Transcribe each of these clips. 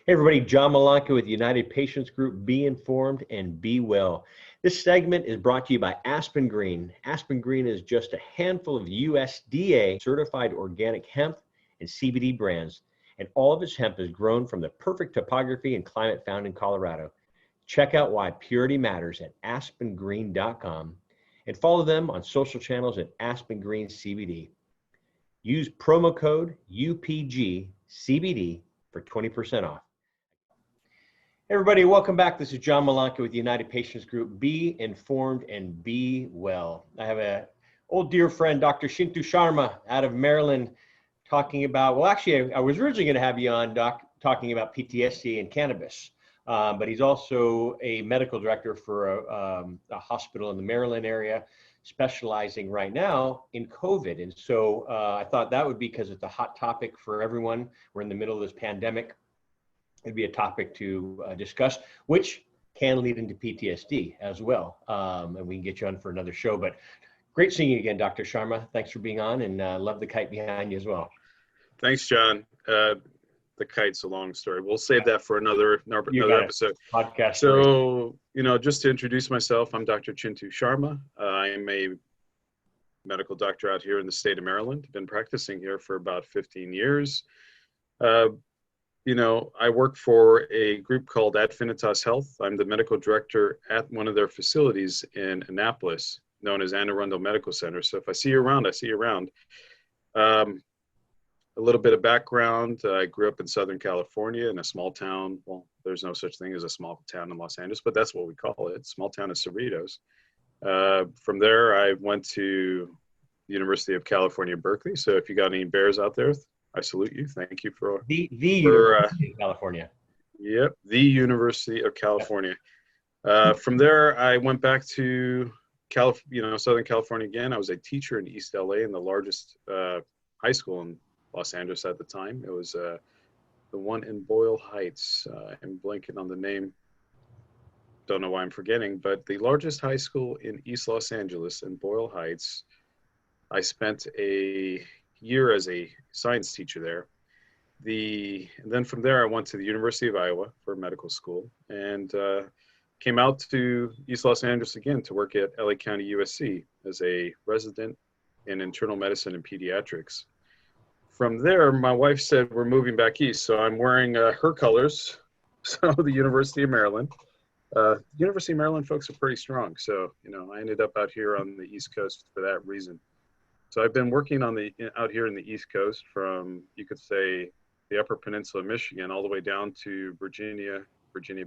Hey everybody, John Malanka with United Patients Group. Be informed and be well. This segment is brought to you by Aspen Green. Aspen Green is just a handful of USDA certified organic hemp and CBD brands, and all of its hemp is grown from the perfect topography and climate found in Colorado. Check out why purity matters at aspengreen.com and follow them on social channels at Aspen Green CBD. Use promo code UPGCBD for 20% off. Hey everybody, welcome back. This is John Malanka with United Patients Group. Be informed and be well. I have an old dear friend, Dr. Chintu Sharma out of Maryland, talking about, well, actually, I was originally going to have you on, Doc, talking about PTSD and cannabis, but he's also a medical director for a hospital in the Maryland area, specializing right now in COVID. And so I thought that would be, because it's a hot topic for everyone. We're in the middle of this pandemic. It'd be a topic to discuss, which can lead into PTSD as well. And we can get you on for another show. But great seeing you again, Dr. Sharma. Thanks for being on, and love the kite behind you as well. Thanks, John. The kite's a long story. We'll save that for another episode. Podcast. So, just to introduce myself, I'm Dr. Chintu Sharma. I'm a medical doctor out here in the state of Maryland. Been practicing here for about 15 years. I work for a group called Adfinitas Health. I'm the medical director at one of their facilities in Annapolis, known as Anne Arundel Medical Center. So if I see you around, I see you around. A little bit of background. I grew up in Southern California in a small town. Well, there's no such thing as a small town in Los Angeles, but that's what we call it. Small town of Cerritos. From there, I went to the University of California, Berkeley. So if you got any bears out there, I salute you. Thank you for the University of California. Yep, the University of California. From there, I went back to Southern California again. I was a teacher in East LA in the largest high school in Los Angeles at the time. It was the one in Boyle Heights. I'm blanking on the name. Don't know why I'm forgetting, but the largest high school in East Los Angeles in Boyle Heights. I spent a year as a science teacher there. And then from there, I went to the University of Iowa for medical school, and came out to East Los Angeles again to work at LA County USC as a resident in internal medicine and pediatrics. From there, my wife said, we're moving back east. So I'm wearing her colors. So the University of Maryland. University of Maryland folks are pretty strong. So, I ended up out here on the East Coast for that reason. So I've been working out here in the East Coast from, you could say, the Upper Peninsula of Michigan all the way down to Virginia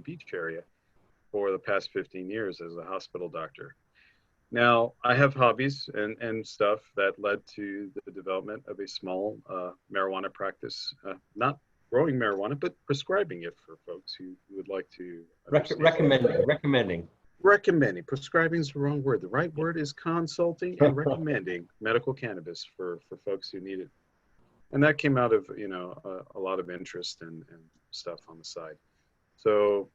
Beach area for the past 15 years as a hospital doctor. Now, I have hobbies and stuff that led to the development of a small marijuana practice, not growing marijuana, but prescribing it for folks who would like to. Recommending. Prescribing is the wrong word. The right word is consulting and recommending medical cannabis for folks who need it. And that came out of, a lot of interest and stuff on the side. So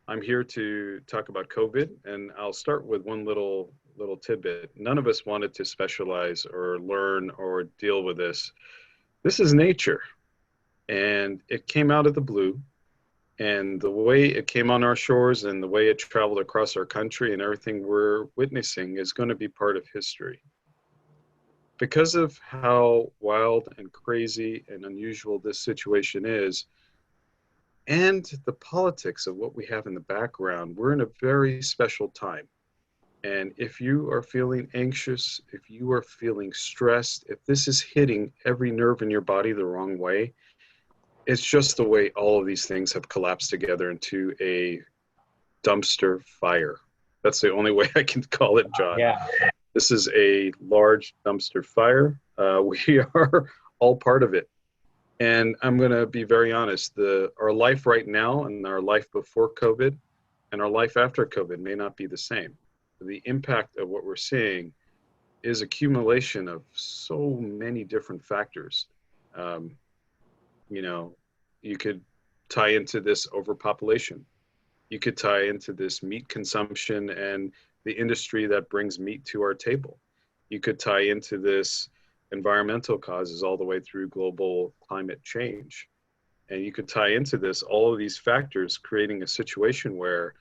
I'm here to talk about COVID, and I'll start with one little tidbit. None of us wanted to specialize or learn or deal with this. This is nature, and it came out of the blue. And the way it came on our shores and the way it traveled across our country and everything we're witnessing is going to be part of history. Because of how wild and crazy and unusual this situation is, and the politics of what we have in the background, we're in a very special time. And if you are feeling anxious, if you are feeling stressed, if this is hitting every nerve in your body the wrong way, it's just the way all of these things have collapsed together into a dumpster fire. That's the only way I can call it, John. Yeah. This is a large dumpster fire. We are all part of it. And I'm going to be very honest, our life right now and our life before COVID and our life after COVID may not be the same. The impact of what we're seeing is accumulation of so many different factors. You could tie into this overpopulation. You could tie into this meat consumption and the industry that brings meat to our table. You could tie into this environmental causes all the way through global climate change. And you could tie into this all of these factors, creating a situation where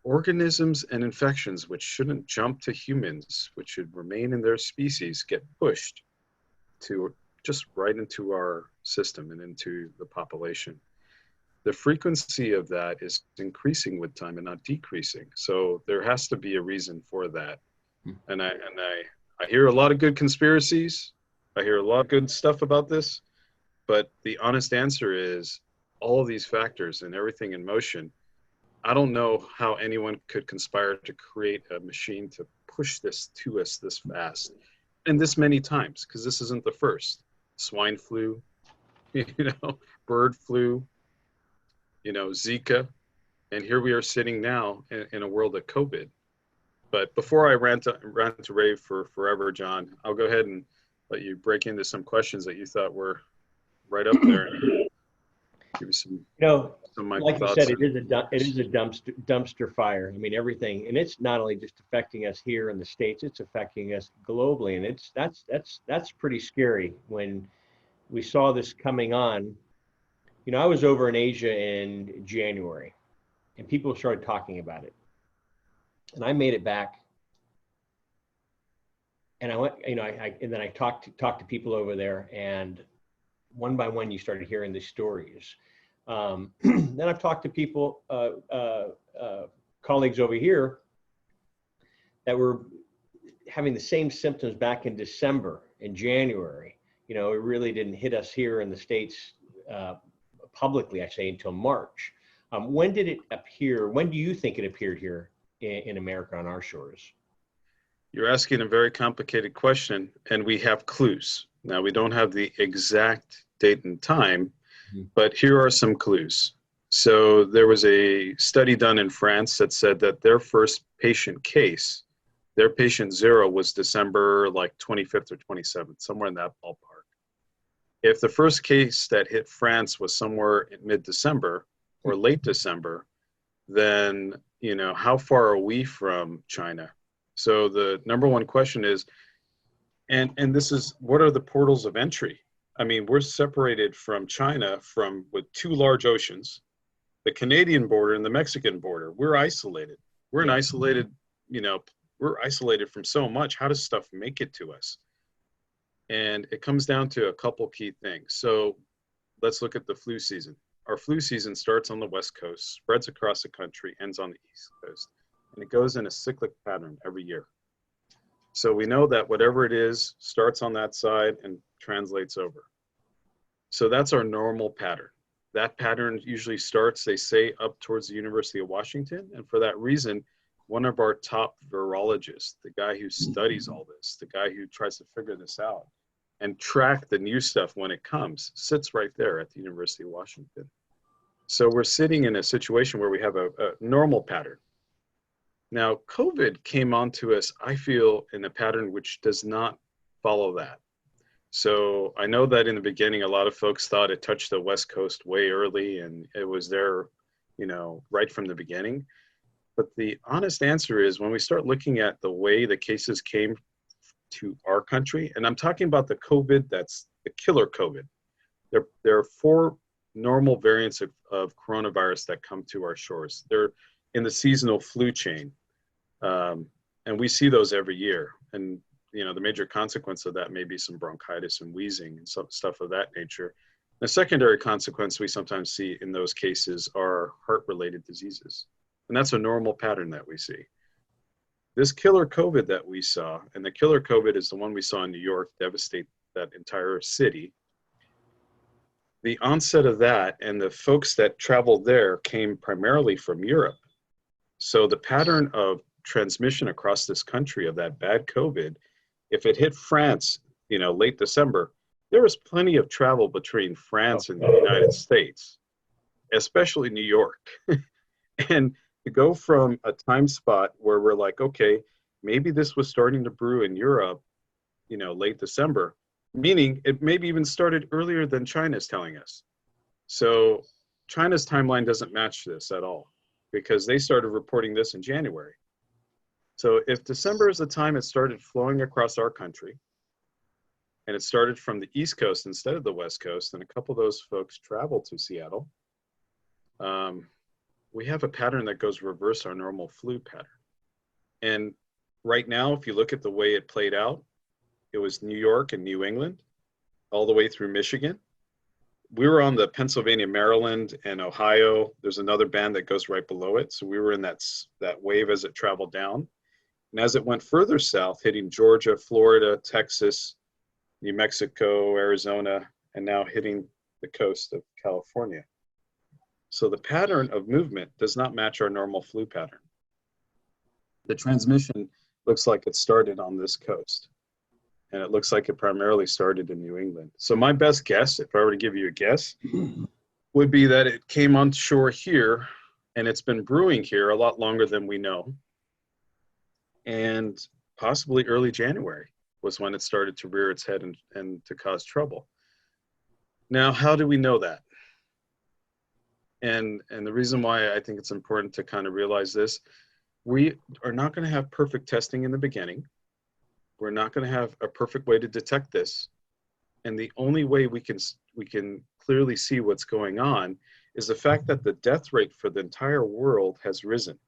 organisms and infections, which shouldn't jump to humans, which should remain in their species, get pushed to just right into our system and into the population. The frequency of that is increasing with time and not decreasing. So there has to be a reason for that. And I hear a lot of good conspiracies. I hear a lot of good stuff about this, but the honest answer is all of these factors and everything in motion. I don't know how anyone could conspire to create a machine to push this to us this fast and this many times, because this isn't the first. Swine flu, bird flu, Zika, and here we are sitting now in a world of COVID. But before I rant to rave for forever, John, I'll go ahead and let you break into some questions that you thought were right up there. Give me some of my like thoughts. you said, it is a dumpster fire. I mean, everything, and it's not only just affecting us here in the States, it's affecting us globally, and that's pretty scary. When we saw this coming on, I was over in Asia in January, and people started talking about it, and I made it back, and I went, and then I talked to people over there, and one by one, you started hearing the stories. Then I've talked to people, colleagues over here, that were having the same symptoms back in December and January. It really didn't hit us here in the States publicly, I say, until March. When did it appear? When do you think it appeared here in America on our shores? You're asking a very complicated question, and we have clues. Now, we don't have the exact date and time, but here are some clues. So there was a study done in France that said that their first patient case, their patient zero, was December like 25th or 27th, somewhere in that ballpark. If the first case that hit France was somewhere in mid-December or late December, then, how far are we from China? So the number one question is, and this is, what are the portals of entry? I mean, we're separated from China with two large oceans, the Canadian border and the Mexican border. We're isolated. We're we're isolated from so much. How does stuff make it to us? And it comes down to a couple key things. So let's look at the flu season. Our flu season starts on the West Coast, spreads across the country, ends on the East Coast. And it goes in a cyclic pattern every year. So we know that whatever it is starts on that side and translates over. So that's our normal pattern. That pattern usually starts, they say, up towards the University of Washington. And for that reason, one of our top virologists, the guy who studies all this, the guy who tries to figure this out and track the new stuff when it comes, sits right there at the University of Washington. So we're sitting in a situation where we have a normal pattern. Now, COVID came onto us, I feel, in a pattern which does not follow that. So I know that in the beginning, a lot of folks thought it touched the West Coast way early and it was there, right from the beginning. But the honest answer is, when we start looking at the way the cases came to our country, and I'm talking about the COVID that's the killer COVID. There are 4 normal variants of coronavirus that come to our shores. They're in the seasonal flu chain. And we see those every year. And, the major consequence of that may be some bronchitis and wheezing and stuff of that nature. The secondary consequence we sometimes see in those cases are heart-related diseases. And that's a normal pattern that we see. This killer COVID that we saw, and the killer COVID is the one we saw in New York devastate that entire city. The onset of that and the folks that traveled there came primarily from Europe. So the pattern of transmission across this country of that bad COVID, if it hit France, late December, there was plenty of travel between France and the United States, especially New York. And to go from a time spot where we're like, okay, maybe this was starting to brew in Europe, late December, meaning it maybe even started earlier than China's telling us. So China's timeline doesn't match this at all, because they started reporting this in January. So if December is the time it started flowing across our country, And it started from the East Coast instead of the West Coast. And a couple of those folks traveled to Seattle. We have a pattern that goes reverse our normal flu pattern. And right now, if you look at the way it played out, it was New York and New England, all the way through Michigan. We were on the Pennsylvania, Maryland, and Ohio. There's another band that goes right below it. So we were in that wave as it traveled down. And as it went further south, hitting Georgia, Florida, Texas, New Mexico, Arizona, and now hitting the coast of California. So the pattern of movement does not match our normal flu pattern. The transmission looks like it started on this coast. And it looks like it primarily started in New England. So my best guess, if I were to give you a guess, would be that it came on shore here, and it's been brewing here a lot longer than we know. And possibly early January was when it started to rear its head and to cause trouble. Now, how do we know that? And the reason why I think it's important to kind of realize this, we are not going to have perfect testing in the beginning. We're not going to have a perfect way to detect this. And the only way we can clearly see what's going on is the fact that the death rate for the entire world has risen.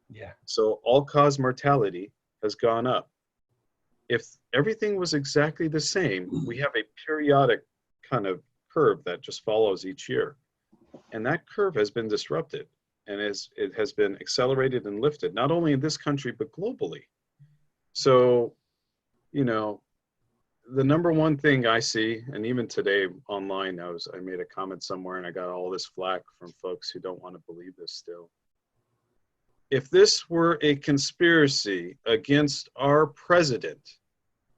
Yeah. So all-cause mortality has gone up. If everything was exactly the same, we have a periodic kind of curve that just follows each year. And that curve has been disrupted, and it has been accelerated and lifted, not only in this country, but globally. So, you know, the number one thing I see, and even today online, I made a comment somewhere and I got all this flack from folks who don't want to believe this still. If this were a conspiracy against our president,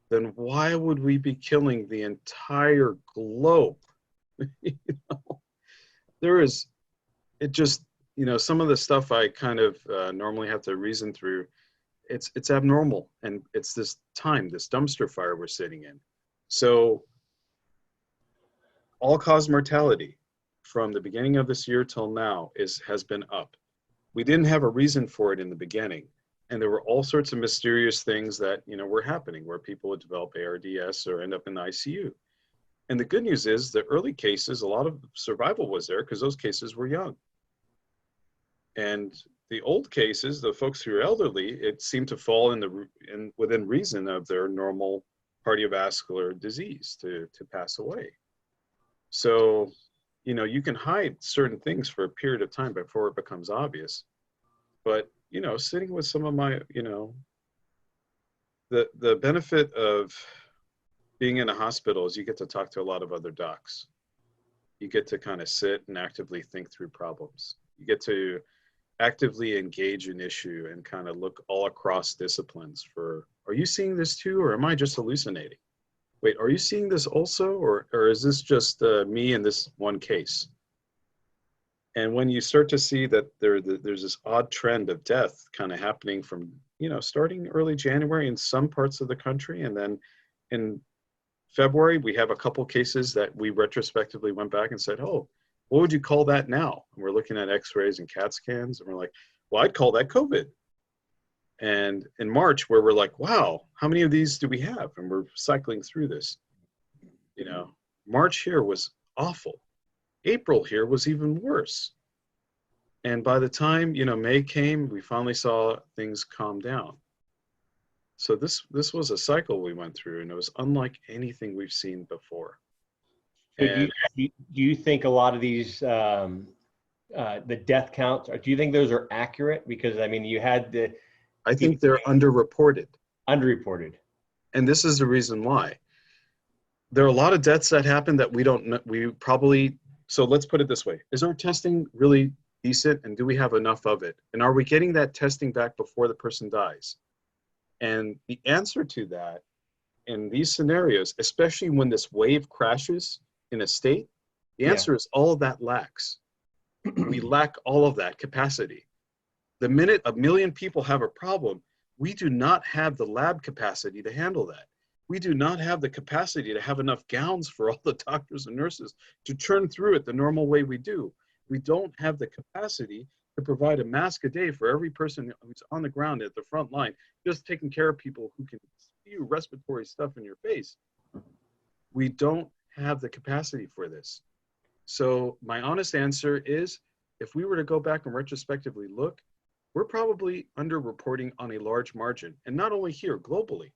then why would we be killing the entire globe? You know, some of the stuff I kind of normally have to reason through, it's abnormal, and it's this dumpster fire we're sitting in. So all-cause mortality from the beginning of this year till now has been up. We didn't have a reason for it in the beginning, and there were all sorts of mysterious things that were happening, where people would develop ARDS or end up in the ICU. And the good news is the early cases, a lot of survival was there because those cases were young. And the old cases, the folks who are elderly, it seemed to fall within reason of their normal cardiovascular disease to pass away. So, you can hide certain things for a period of time before it becomes obvious. But, sitting with some of my, the benefit of being in a hospital is you get to talk to a lot of other docs. You get to kind of sit and actively think through problems. You get to actively engage an issue and kind of look all across disciplines for, are you seeing this too, or am I just hallucinating? Wait, are you seeing this also, or is this just me in this one case? And when you start to see that there's this odd trend of death kind of happening from, starting early January in some parts of the country, and then in February, we have a couple cases that we retrospectively went back and said, oh, what would you call that now? And we're looking at x-rays and CAT scans, and we're like, well, I'd call that COVID. And in March, where we're like, wow, how many of these do we have? And we're cycling through this. March here was awful. April here was even worse. And by the time, May came, we finally saw things calm down. So this was a cycle we went through, and it was unlike anything we've seen before. So do you think a lot of these, the death counts, or do you think those are accurate? Because, you had I think they're underreported. Underreported. And this is the reason why. There are a lot of deaths that happen that we don't know. So let's put it this way. Is our testing really decent, and do we have enough of it? And are we getting that testing back before the person dies? And the answer to that in these scenarios, especially when this wave crashes in a state, the answer is all of that lacks. We lack all of that capacity. The minute 1 million people have a problem, we do not have the lab capacity to handle that. We do not have the capacity to have enough gowns for all the doctors and nurses to churn through it the normal way we do. We don't have the capacity to provide a mask a day for every person who's on the ground at the front line, just taking care of people who can spew respiratory stuff in your face. We don't have the capacity for this. So my honest answer is, if we were to go back and retrospectively look, we're probably underreporting on a large margin, and not only here, globally.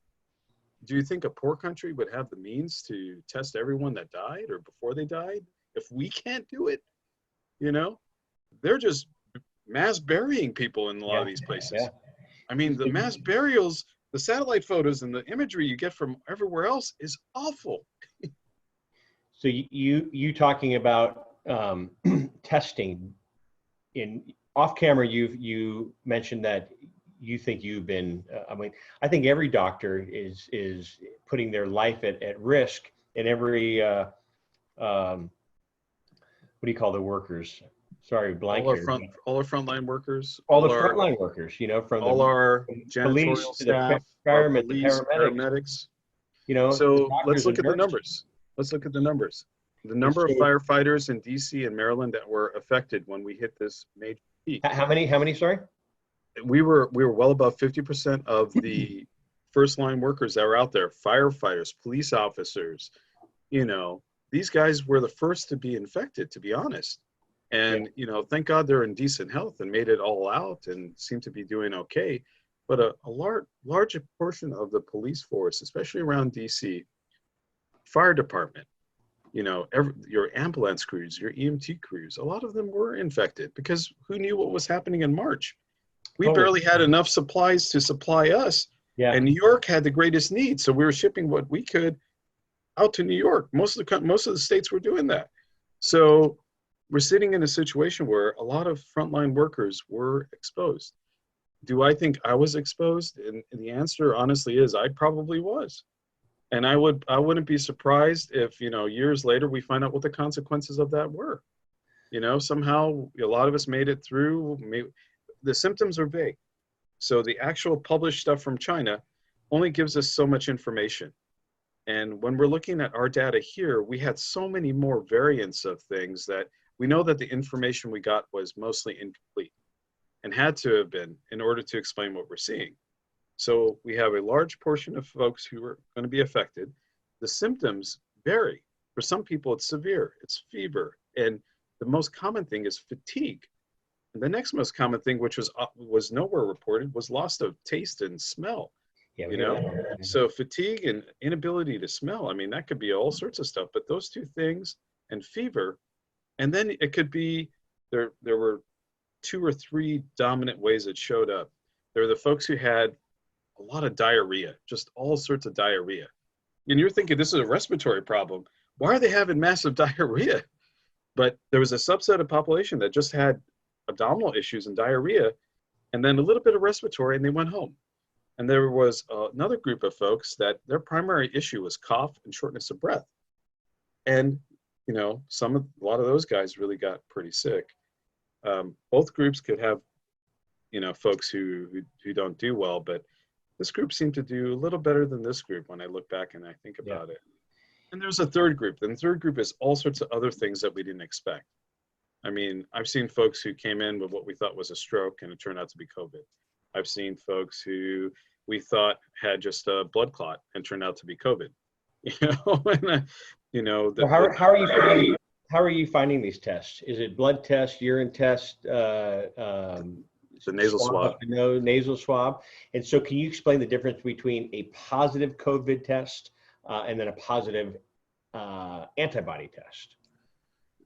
Do you think a poor country would have the means to test everyone that died or before they died? If we can't do it, you know, they're just mass burying people in a lot of these places. Yeah. I mean, the mass burials, the satellite photos and the imagery you get from everywhere else is awful. So you talking about testing in off camera, you mentioned that you think you've been, I mean, I think every doctor is putting their life at risk, and every, what do you call the workers? Sorry, blank here. All our frontline workers. All the frontline workers, you know, from all our janitorial police to staff, the firemen, the paramedics. You know, so let's look at the numbers. Let's look at the numbers. The number of firefighters in DC and Maryland that were affected when we hit this major peak. How many, sorry? We were well above 50% of the first line workers that were out there, firefighters, police officers. You know, these guys were the first to be infected, to be honest. And, you know, thank God they're in decent health and made it all out and seem to be doing okay. But a large portion of the police force, especially around DC, fire department, you know, your ambulance crews, your EMT crews, a lot of them were infected because who knew what was happening in March? We barely had enough supplies to supply us. Yeah. And New York had the greatest need. So we were shipping what we could out to New York. Most of the states were doing that. So we're sitting in a situation where a lot of frontline workers were exposed. Do I think I was exposed? And the answer honestly is I probably was. And I wouldn't be surprised if, you know, years later we find out what the consequences of that were. You know, somehow a lot of us made it through. The symptoms are vague. So the actual published stuff from China only gives us so much information. And when we're looking at our data here, we had so many more variants of things that we know that the information we got was mostly incomplete and had to have been in order to explain what we're seeing. So we have a large portion of folks who are going to be affected. The symptoms vary. For some people, it's severe, it's fever. And the most common thing is fatigue. And the next most common thing, which was nowhere reported, was loss of taste and smell. Yeah, you know, so fatigue and inability to smell, I mean, that could be all sorts of stuff, but those two things and fever, and then it could be, there were 2 or 3 dominant ways it showed up. There were the folks who had a lot of diarrhea, just all sorts of diarrhea. And you're thinking this is a respiratory problem. Why are they having massive diarrhea? But there was a subset of population that just had abdominal issues and diarrhea, and then a little bit of respiratory, and they went home. And there was another group of folks that their primary issue was cough and shortness of breath. And, you know, a lot of those guys really got pretty sick. Both groups could have, you know, folks who don't do well, but this group seemed to do a little better than this group when I look back and I think about it. And there's a third group. And the third group is all sorts of other things that we didn't expect. I mean, I've seen folks who came in with what we thought was a stroke and it turned out to be COVID. I've seen folks who we thought had just a blood clot and turned out to be COVID. You know, and, you know. How are you finding these tests? Is it blood test, urine test, the nasal swab? No, nasal swab. And so, can you explain the difference between a positive COVID test and then a positive antibody test?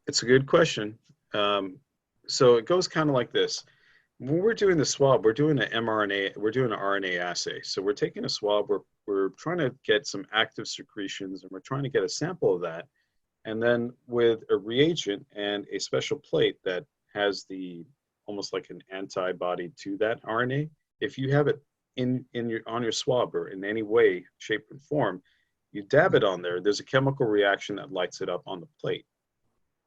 It's a good question. So it goes kind of like this. When we're doing the swab, we're doing an mRNA, we're doing an RNA assay. So we're taking a swab, we're trying to get some active secretions and we're trying to get a sample of that. And then with a reagent and a special plate that has almost like an antibody to that RNA, if you have it on your swab or in any way, shape and form, you dab it on there, there's a chemical reaction that lights it up on the plate.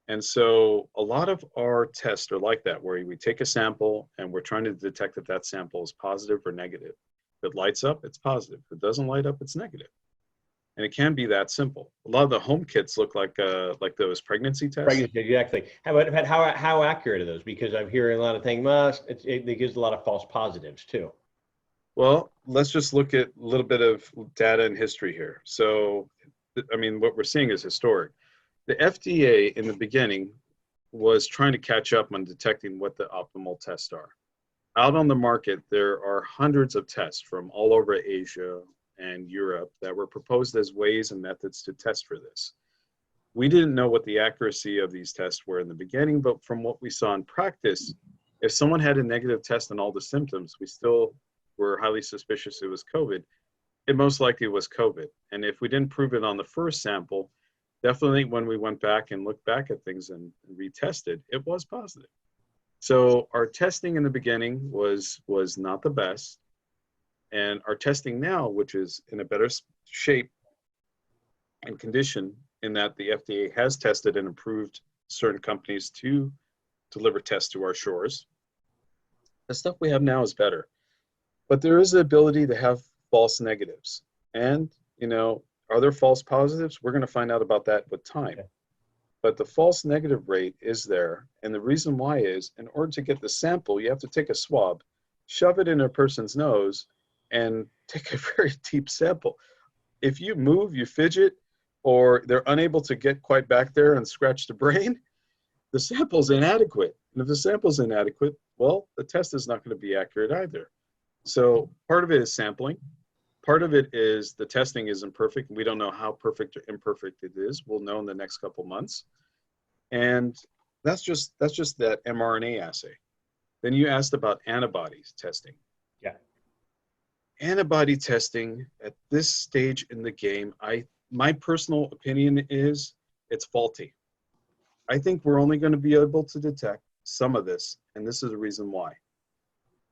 And so a lot of our tests are like that, where we take a sample and we're trying to detect if that sample is positive or negative. If it lights up, it's positive. If it doesn't light up, it's negative. And it can be that simple. A lot of the home kits look like those pregnancy tests. Pregnancy, exactly. How accurate are those? Because I'm hearing a lot of things, it gives a lot of false positives too. Well, let's just look at a little bit of data and history here. So I mean, what we're seeing is historic. The FDA in the beginning was trying to catch up on detecting what the optimal tests are. Out on the market, there are hundreds of tests from all over Asia and Europe that were proposed as ways and methods to test for this. We didn't know what the accuracy of these tests were in the beginning, but from what we saw in practice, if someone had a negative test on all the symptoms, we still were highly suspicious it was COVID. It most likely was COVID. And if we didn't prove it on the first sample, definitely when we went back and looked back at things and retested, it was positive. So our testing in the beginning was not the best. And our testing now, which is in a better shape and condition, in that the FDA has tested and approved certain companies to deliver tests to our shores. The stuff we have now is better. But there is the ability to have false negatives. And, you know, are there false positives? We're going to find out about that with time. But the false negative rate is there. And the reason why is, in order to get the sample, you have to take a swab, shove it in a person's nose, and take a very deep sample. If you move, you fidget, or they're unable to get quite back there and scratch the brain, the sample's inadequate. And if the sample's inadequate, well, the test is not going to be accurate either. So part of it is sampling. Part of it is the testing isn't perfect. We don't know how perfect or imperfect it is. We'll know in the next couple months. And that's just that mRNA assay. Then you asked about antibodies testing. Yeah. Antibody testing at this stage in the game, my personal opinion is it's faulty. I think we're only going to be able to detect some of this, and this is the reason why.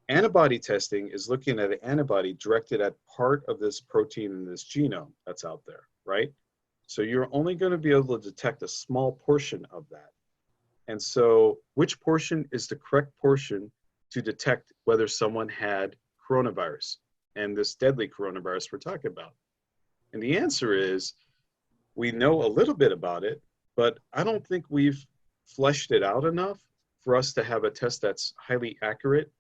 Antibody testing is looking at an antibody directed at part of this protein in this genome that's out there, right? So you're only going to be able to detect a small portion of that. And so which portion is the correct portion to detect whether someone had coronavirus and this deadly coronavirus we're talking about? And the answer is, we know a little bit about it, but I don't think we've fleshed it out enough for us to have a test that's highly accurate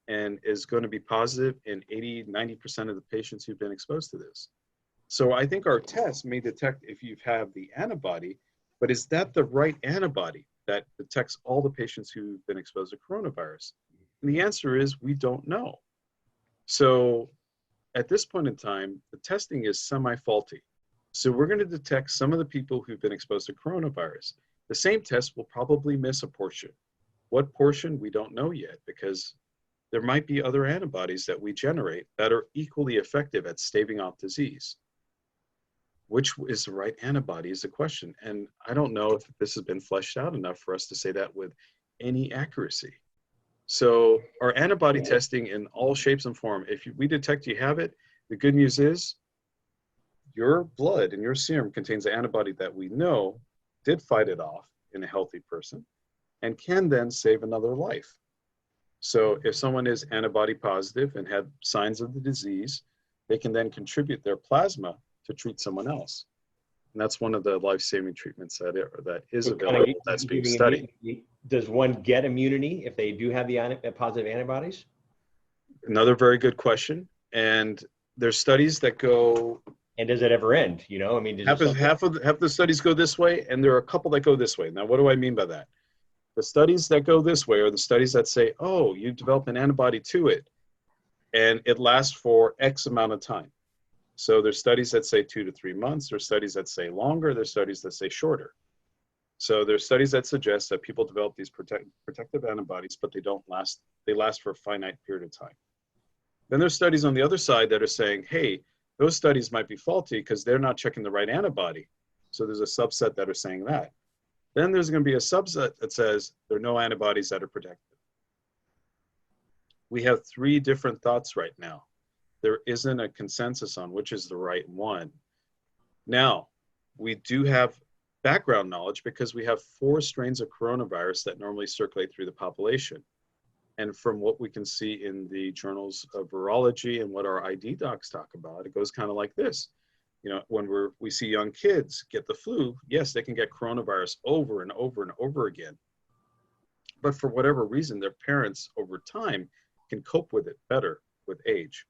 and is going to be positive in 80–90% of the patients who've been exposed to this. So I think our test may detect if you have the antibody, but is that the right antibody that detects all the patients who've been exposed to coronavirus? And the answer is, we don't know. So at this point in time, the testing is semi-faulty. So we're going to detect some of the people who've been exposed to coronavirus. The same test will probably miss a portion. What portion, we don't know yet, because there might be other antibodies that we generate that are equally effective at staving off disease. Which is the right antibody is the question. And I don't know if this has been fleshed out enough for us to say that with any accuracy. So our antibody testing in all shapes and form, if we detect you have it, the good news is your blood and your serum contains an antibody that we know did fight it off in a healthy person and can then save another life. So if someone is antibody positive and had signs of the disease, they can then contribute their plasma to treat someone else. And that's one of the life-saving treatments that is available that's being studied. Does one get immunity if they do have the positive antibodies? Another very good question. And there's studies that go. And does it ever end? You know, I mean, half the studies go this way, and there are a couple that go this way. Now, what do I mean by that? The studies that go this way are the studies that say, oh, you develop an antibody to it, and it lasts for X amount of time. So there's studies that say 2 to 3 months. There's studies that say longer. There's studies that say shorter. So there's studies that suggest that people develop these protective antibodies, but they don't last. They last for a finite period of time. Then there's studies on the other side that are saying, hey, those studies might be faulty because they're not checking the right antibody. So there's a subset that are saying that. Then there's going to be a subset that says there are no antibodies that are protective. We have 3 different thoughts right now. There isn't a consensus on which is the right one. Now, we do have background knowledge because we have 4 strains of coronavirus that normally circulate through the population. And from what we can see in the journals of virology and what our ID docs talk about, it goes kind of like this. You know, when we see young kids get the flu, yes, they can get coronavirus over and over and over again. But for whatever reason, their parents over time can cope with it better with age.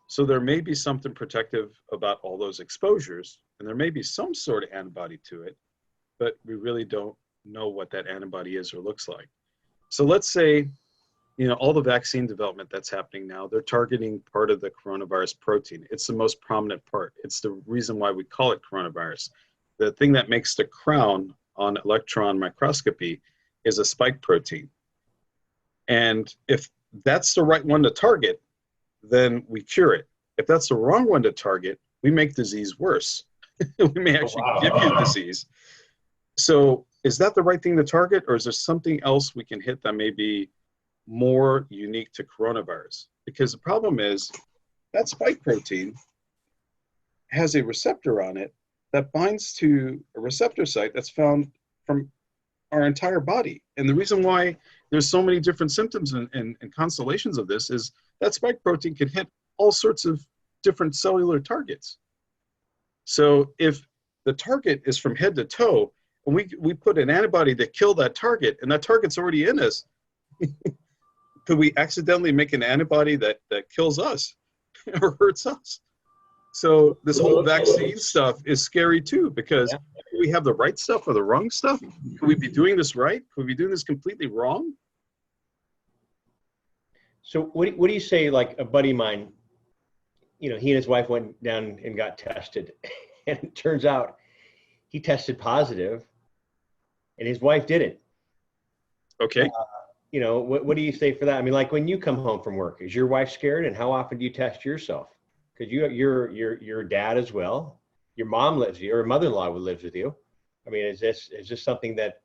So there may be something protective about all those exposures, and there may be some sort of antibody to it, but we really don't know what that antibody is or looks like. So let's say, all the vaccine development that's happening now, they're targeting part of the coronavirus protein. It's the most prominent part. It's the reason why we call it coronavirus. The thing that makes the crown on electron microscopy is a spike protein. And if that's the right one to target, then we cure it. If that's the wrong one to target, we make disease worse. We may actually give you disease. So is that the right thing to target, or is there something else we can hit that may be more unique to coronavirus? Because the problem is that spike protein has a receptor on it that binds to a receptor site that's found from our entire body. And the reason why there's so many different symptoms and constellations of this is that spike protein can hit all sorts of different cellular targets. So if the target is from head to toe, and we put an antibody to kill that target, and that target's already in us, could we accidentally make an antibody that kills us or hurts us? So this whole vaccine stuff is scary too, because do we have the right stuff or the wrong stuff? Could we be doing this right? Could we be doing this completely wrong? So what do you say, like a buddy of mine, he and his wife went down and got tested, and it turns out he tested positive and his wife didn't. Okay. What do you say for that? I mean, like when you come home from work, is your wife scared, and how often do you test yourself? Because you're dad as well. Your mom lives with you, or mother-in-law lives with you. I mean, is this something that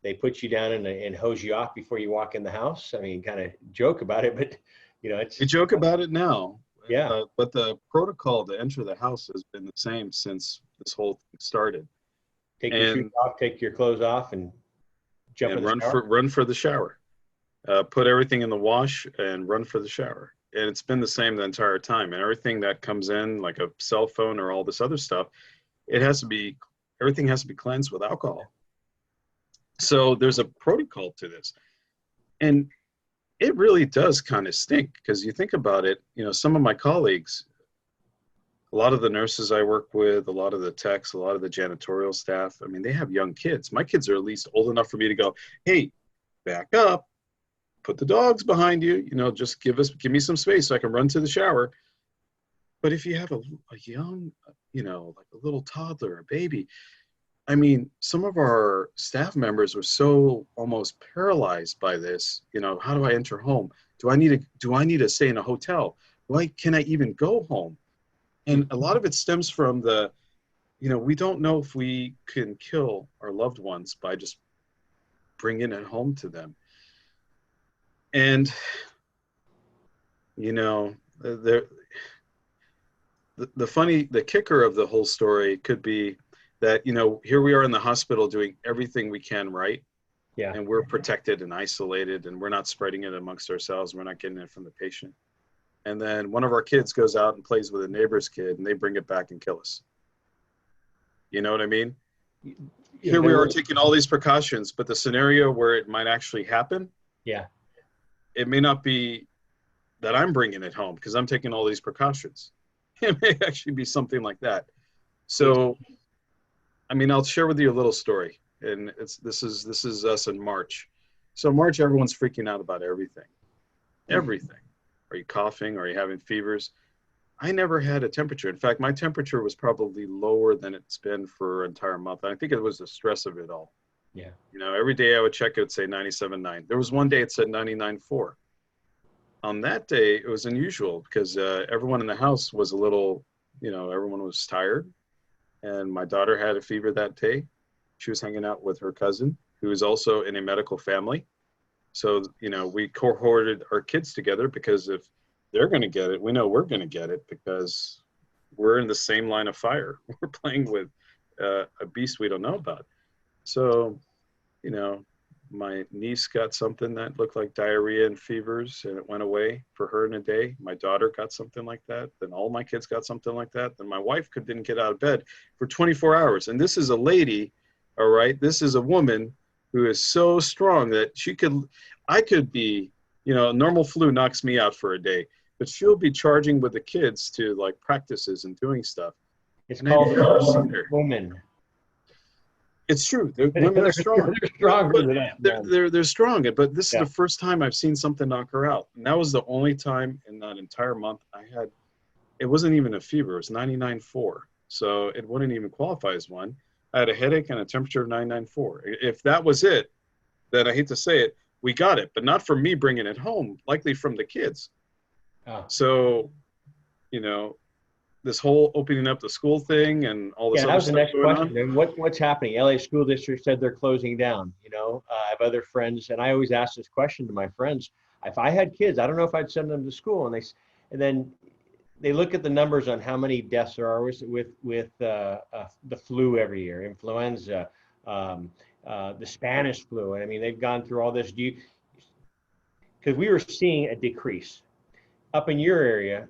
they put you down and hose you off before you walk in the house? I mean, kind of joke about it, but it's. We joke about it now. Yeah. But the protocol to enter the house has been the same since this whole thing started. Take your shoes off, take your clothes off, and jump in the shower. Run for the shower. Put everything in the wash and run for the shower. And it's been the same the entire time. And everything that comes in, like a cell phone or all this other stuff, everything has to be cleansed with alcohol. So there's a protocol to this. And it really does kind of stink, because you think about it, some of my colleagues, a lot of the nurses I work with, a lot of the techs, a lot of the janitorial staff, I mean, they have young kids. My kids are at least old enough for me to go, hey, back up, put the dogs behind you, just give me some space so I can run to the shower. But if you have a young, like a little toddler, a baby, I mean, some of our staff members were so almost paralyzed by this. How do I enter home? Do I need to stay in a hotel? Can I even go home? And a lot of it stems from we don't know if we can kill our loved ones by just bringing it home to them. And, the kicker of the whole story could be that, here we are in the hospital doing everything we can, right? Yeah. And we're protected and isolated, and we're not spreading it amongst ourselves. We're not getting it from the patient. And then one of our kids goes out and plays with a neighbor's kid, and they bring it back and kill us. You know what I mean? Here we are taking all these precautions, but the scenario where it might actually happen, it may not be that I'm bringing it home because I'm taking all these precautions. It may actually be something like that. So, I mean, I'll share with you a little story, and this is us in March. So March, everyone's freaking out about everything. Everything. Are you coughing? Are you having fevers? I never had a temperature. In fact, my temperature was probably lower than it's been for an entire month. I think it was the stress of it all. Yeah. Every day I would check, it would say 97.9. There was one day it said 99.4. On that day, it was unusual because everyone in the house was a little, everyone was tired. And my daughter had a fever that day. She was hanging out with her cousin, who is also in a medical family. So, we cohorted our kids together, because if they're going to get it, we know we're going to get it, because we're in the same line of fire. We're playing with a beast we don't know about. So, my niece got something that looked like diarrhea and fevers, and it went away for her in a day. My daughter got something like that. Then all my kids got something like that. Then my wife didn't get out of bed for 24 hours. And this is a lady, all right? This is a woman who is so strong that I could be, normal flu knocks me out for a day, but she'll be charging with the kids to like practices and doing stuff. It's And I've called never seen her. women. It's true. Women are strong. They're stronger But than us men. they're strong. But this is Yeah. the first time I've seen something knock her out. And that was the only time in that entire month I had, it wasn't even a fever. It was 99.4. So it wouldn't even qualify as one. I had a headache and a temperature of 99.4. If that was it, then I hate to say it, we got it, but not from me bringing it home, likely from the kids. Oh. So, you know, this whole opening up the school thing and all this Yeah, that other was the stuff next going on. question. And what's happening? LA School District said they're closing down. I have other friends, and I always ask this question to my friends: if I had kids, I don't know if I'd send them to school. And then they look at the numbers on how many deaths there are with the flu every year, influenza, the Spanish flu. And I mean, they've gone through all this. Because we were seeing a decrease up in your area,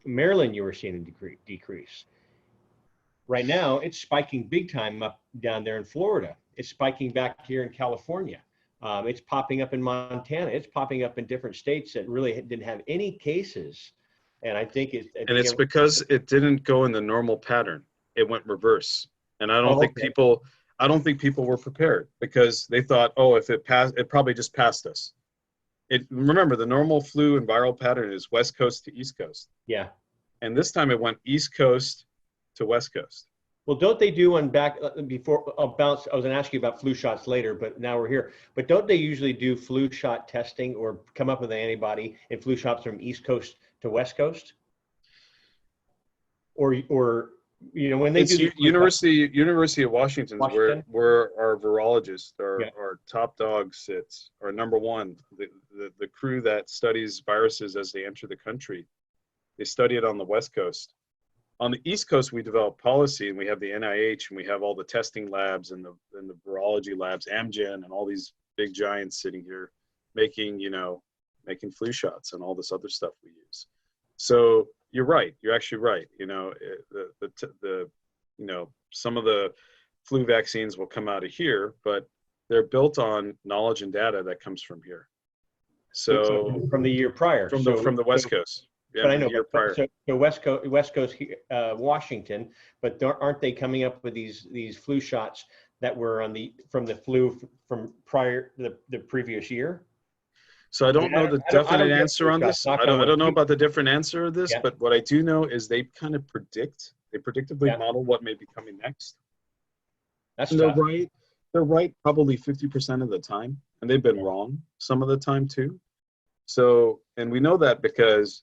Maryland, you were seeing a decrease. Right now, it's spiking big time up down there in Florida. It's spiking back here in California. It's popping up in Montana. It's popping up in different states that really didn't have any cases. And I think it's because it didn't go in the normal pattern. It went reverse. And I don't think people were prepared because they thought, oh, if it passed, it probably just passed us. Remember, the normal flu and viral pattern is West Coast to East Coast. Yeah. And this time it went East Coast to West Coast. Well, don't they do one back before? I was going to ask you about flu shots later, but now we're here. But don't they usually do flu shot testing or come up with an antibody in flu shots from East Coast to West Coast? Or when they do University of Washington, where our virologist, our top dog sits, our number one, the crew that studies viruses as they enter the country. They study it on the West Coast. On the East Coast, we develop policy, and we have the NIH, and we have all the testing labs and the virology labs, Amgen, and all these big giants sitting here making flu shots and all this other stuff we use. So you're right. You're actually right. Some of the flu vaccines will come out of here, but they're built on knowledge and data that comes from here. So from the year prior, from the West Coast. Yeah, but I know, year prior. So West Coast, Washington, but aren't they coming up with these flu shots that were from the flu from prior the previous year? So I don't know the definite answer on this. I don't know about the different answer of this, but what I do know is they kind of predictively model what may be coming next. That's tough. They're right probably 50% of the time, and they've been wrong some of the time too. So, and we know that because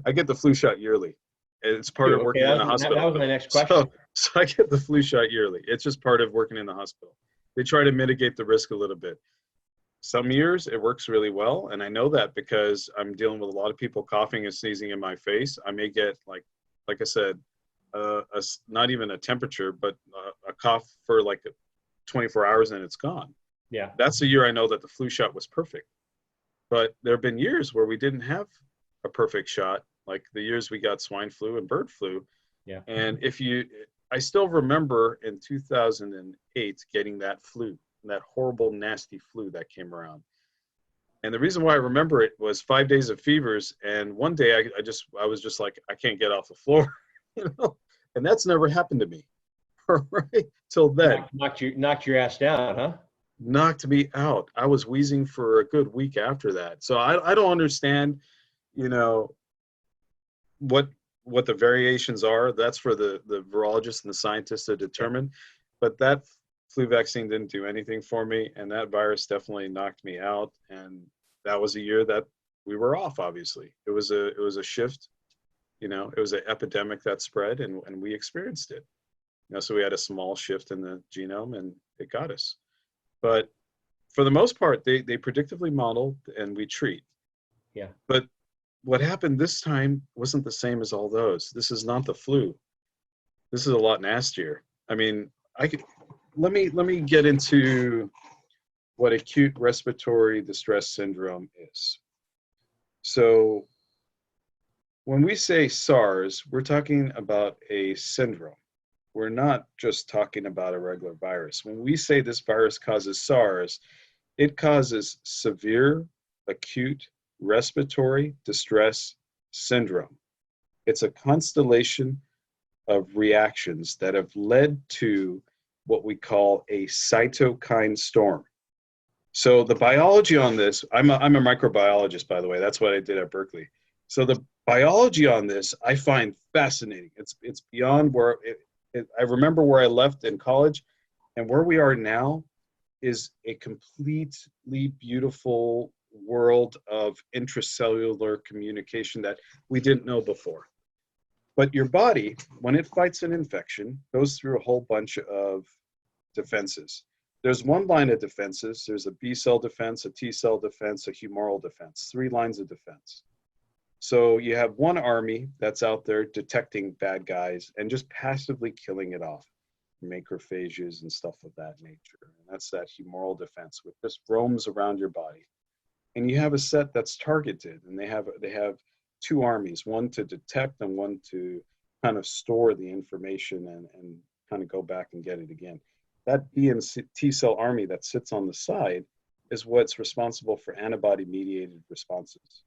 I get the flu shot yearly. It's part of working in the hospital. That was my next question. So I get the flu shot yearly. It's just part of working in the hospital. They try to mitigate the risk a little bit. Some years it works really well, and I know that because I'm dealing with a lot of people coughing and sneezing in my face. I may get like I said, not even a temperature, but a cough for like 24 hours and it's gone. Yeah, that's the year I know that the flu shot was perfect. But there have been years where we didn't have a perfect shot, like the years we got swine flu and bird flu. Yeah, and I still remember in 2008 getting that flu. That horrible, nasty flu that came around. And the reason why I remember it was 5 days of fevers. And one day I was just like, I can't get off the floor, and that's never happened to me. Right till then. Knocked your ass down, huh? Knocked me out. I was wheezing for a good week after that. So I don't understand, what the variations are. That's for the virologists and the scientists to determine. But that flu vaccine didn't do anything for me, and that virus definitely knocked me out. And that was a year that we were off. Obviously, it was a shift. It was an epidemic that spread, and we experienced it. So we had a small shift in the genome, and it got us. But for the most part, they predictively modeled, and we treat. Yeah. But what happened this time wasn't the same as all those. This is not the flu. This is a lot nastier. I mean, let me get into what acute respiratory distress syndrome is. So when we say SARS, we're talking about a syndrome. We're not just talking about a regular virus. When we say this virus causes SARS, it causes severe acute respiratory distress syndrome. It's a constellation of reactions that have led to what we call a cytokine storm. So the biology on this, I'm a microbiologist, by the way. That's what I did at Berkeley. So the biology on this I find fascinating. It's beyond where I remember where I left in college, and where we are now is a completely beautiful world of intracellular communication that we didn't know before. But your body, when it fights an infection, goes through a whole bunch of defenses. There's one line of defenses. There's a B cell defense, a T cell defense, a humoral defense, 3 lines of defense. So you have one army that's out there detecting bad guys and just passively killing it off, macrophages and stuff of that nature. And that's that humoral defense, which just roams around your body. And you have a set that's targeted, and they have 2 armies, one to detect and one to kind of store the information and kind of go back and get it again. That B and T cell army that sits on the side is what's responsible for antibody-mediated responses.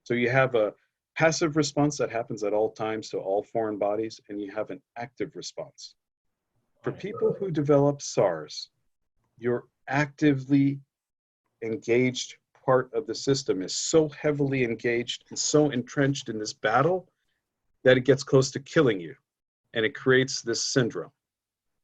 So you have a passive response that happens at all times to all foreign bodies, and you have an active response. For people who develop SARS, your actively engaged part of the system is so heavily engaged and so entrenched in this battle that it gets close to killing you, and it creates this syndrome.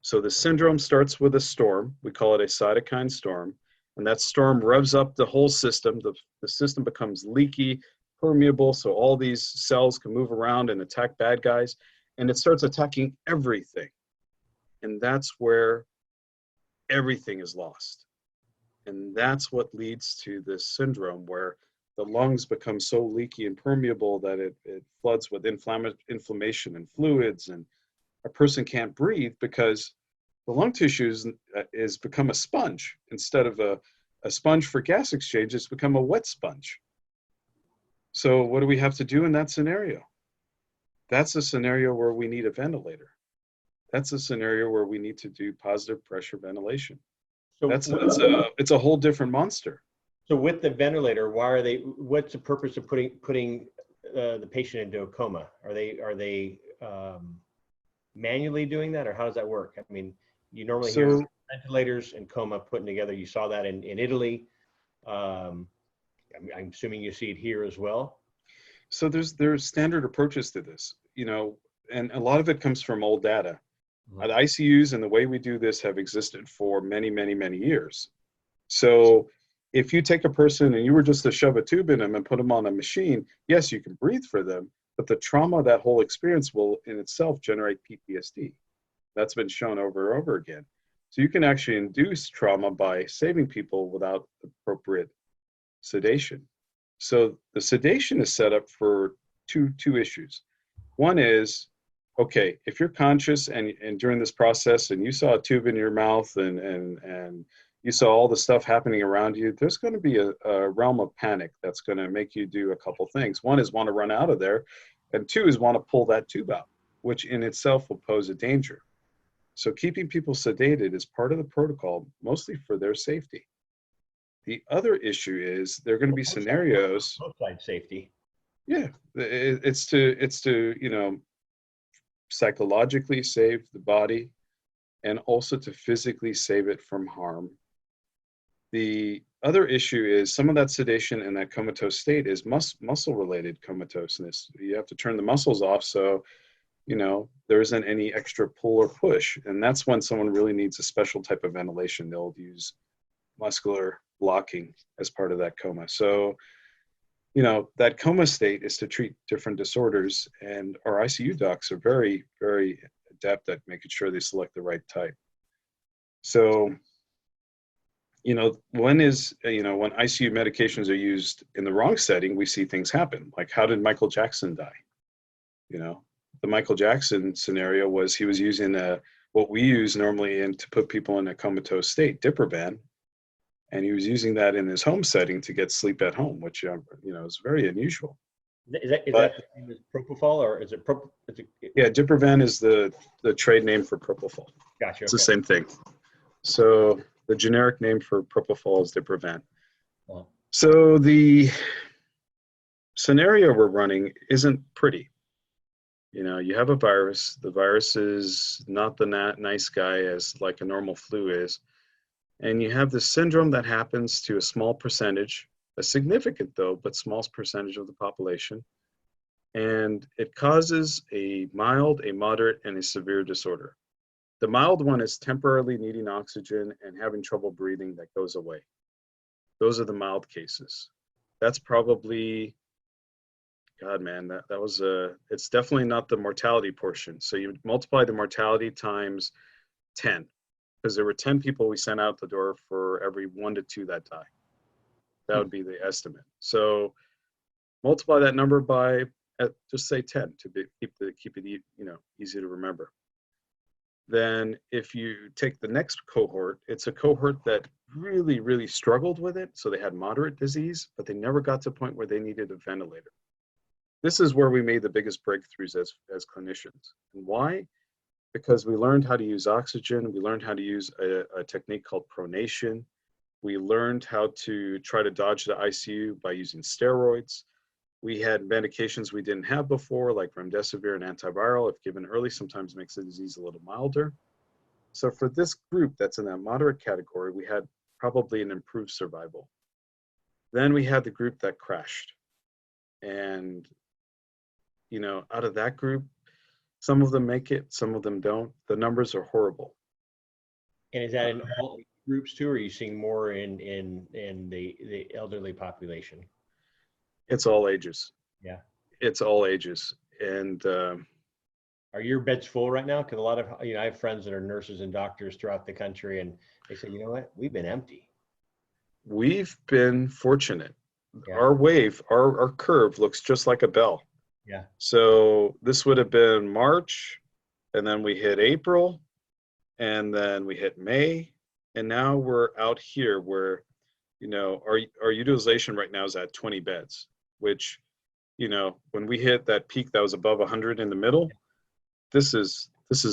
So the syndrome starts with a storm. We call it a cytokine storm, and that storm revs up the whole system. The system becomes leaky, permeable, so all these cells can move around and attack bad guys, and it starts attacking everything. And that's where everything is lost. And that's what leads to this syndrome where the lungs become so leaky and permeable that it floods with inflammation and fluids, and a person can't breathe because the lung tissue is become a sponge. Instead of a sponge for gas exchange, it's become a wet sponge. So what do we have to do in that scenario? That's a scenario where we need a ventilator. That's a scenario where we need to do positive pressure ventilation. So it's a whole different monster. So with the ventilator, what's the purpose of putting the patient into a coma? Are they manually doing that, or how does that work? I mean, you normally hear ventilators and coma putting together. You saw that in Italy. I'm assuming you see it here as well. So there's standard approaches to this, and a lot of it comes from old data. The ICUs and the way we do this have existed for many, many, many years. So if you take a person and you were just to shove a tube in them and put them on a machine, yes, you can breathe for them, but the trauma, that whole experience will in itself generate PTSD. That's been shown over and over again. So you can actually induce trauma by saving people without appropriate sedation. So the sedation is set up for two issues. One is, okay, if you're conscious and during this process and you saw a tube in your mouth and you saw all the stuff happening around you, there's going to be a realm of panic that's going to make you do a couple things. One is want to run out of there, and 2 is want to pull that tube out, which in itself will pose a danger. So keeping people sedated is part of the protocol, mostly for their safety. The other issue is there are going to be scenarios. Both sides safety. Yeah, it's to psychologically save the body, and also to physically save it from harm. The other issue is some of that sedation and that comatose state is muscle-related comatoseness. You have to turn the muscles off so, there isn't any extra pull or push. And that's when someone really needs a special type of ventilation. They'll use muscular blocking as part of that coma. So, that coma state is to treat different disorders, and our ICU docs are very, very adept at making sure they select the right type. So, when ICU medications are used in the wrong setting, we see things happen. Like, how did Michael Jackson die? The Michael Jackson scenario was he was using what we use normally to put people in a comatose state, Diprovan, and he was using that in his home setting to get sleep at home, which is very unusual. Is that the same as propofol, or is it Yeah, Diprovan is the trade name for propofol. Gotcha. It's the same thing. So the generic name for propofol is Diprovan. Oh. So the scenario we're running isn't pretty. You know, you have a virus. The virus is not the nice guy as like a normal flu is. And you have this syndrome that happens to a small percentage, a significant though, but small percentage of the population. And it causes a mild, a moderate, and a severe disorder. The mild one is temporarily needing oxygen and having trouble breathing that goes away. Those are the mild cases. That's probably, God, man, that was it's definitely not the mortality portion. So you multiply the mortality times 10, because there were 10 people we sent out the door for every 1 to 2 that die. That would be the estimate. So multiply that number by, just say 10 to keep it easy to remember. Then if you take the next cohort, it's a cohort that really, really struggled with it. So they had moderate disease, but they never got to a point where they needed a ventilator. This is where we made the biggest breakthroughs as clinicians. And why? Because we learned how to use oxygen. We learned how to use a technique called pronation. We learned how to try to dodge the ICU by using steroids. We had medications we didn't have before, like remdesivir and antiviral. If given early, sometimes makes the disease a little milder. So for this group that's in that moderate category, we had probably an improved survival. Then we had the group that crashed. And, out of that group, some of them make it, some of them don't. The numbers are horrible. And is that in all groups too, or are you seeing more in the elderly population? It's all ages. Yeah. It's all ages. And are your beds full right now? Because a lot of, I have friends that are nurses and doctors throughout the country, and they say, you know what, we've been empty. We've been fortunate. Yeah. Our wave, our curve looks just like a bell. Yeah. So this would have been March, and then we hit April, and then we hit May, and now we're out here where, our utilization right now is at 20 beds, which, when we hit that peak that was above 100 in the middle, this is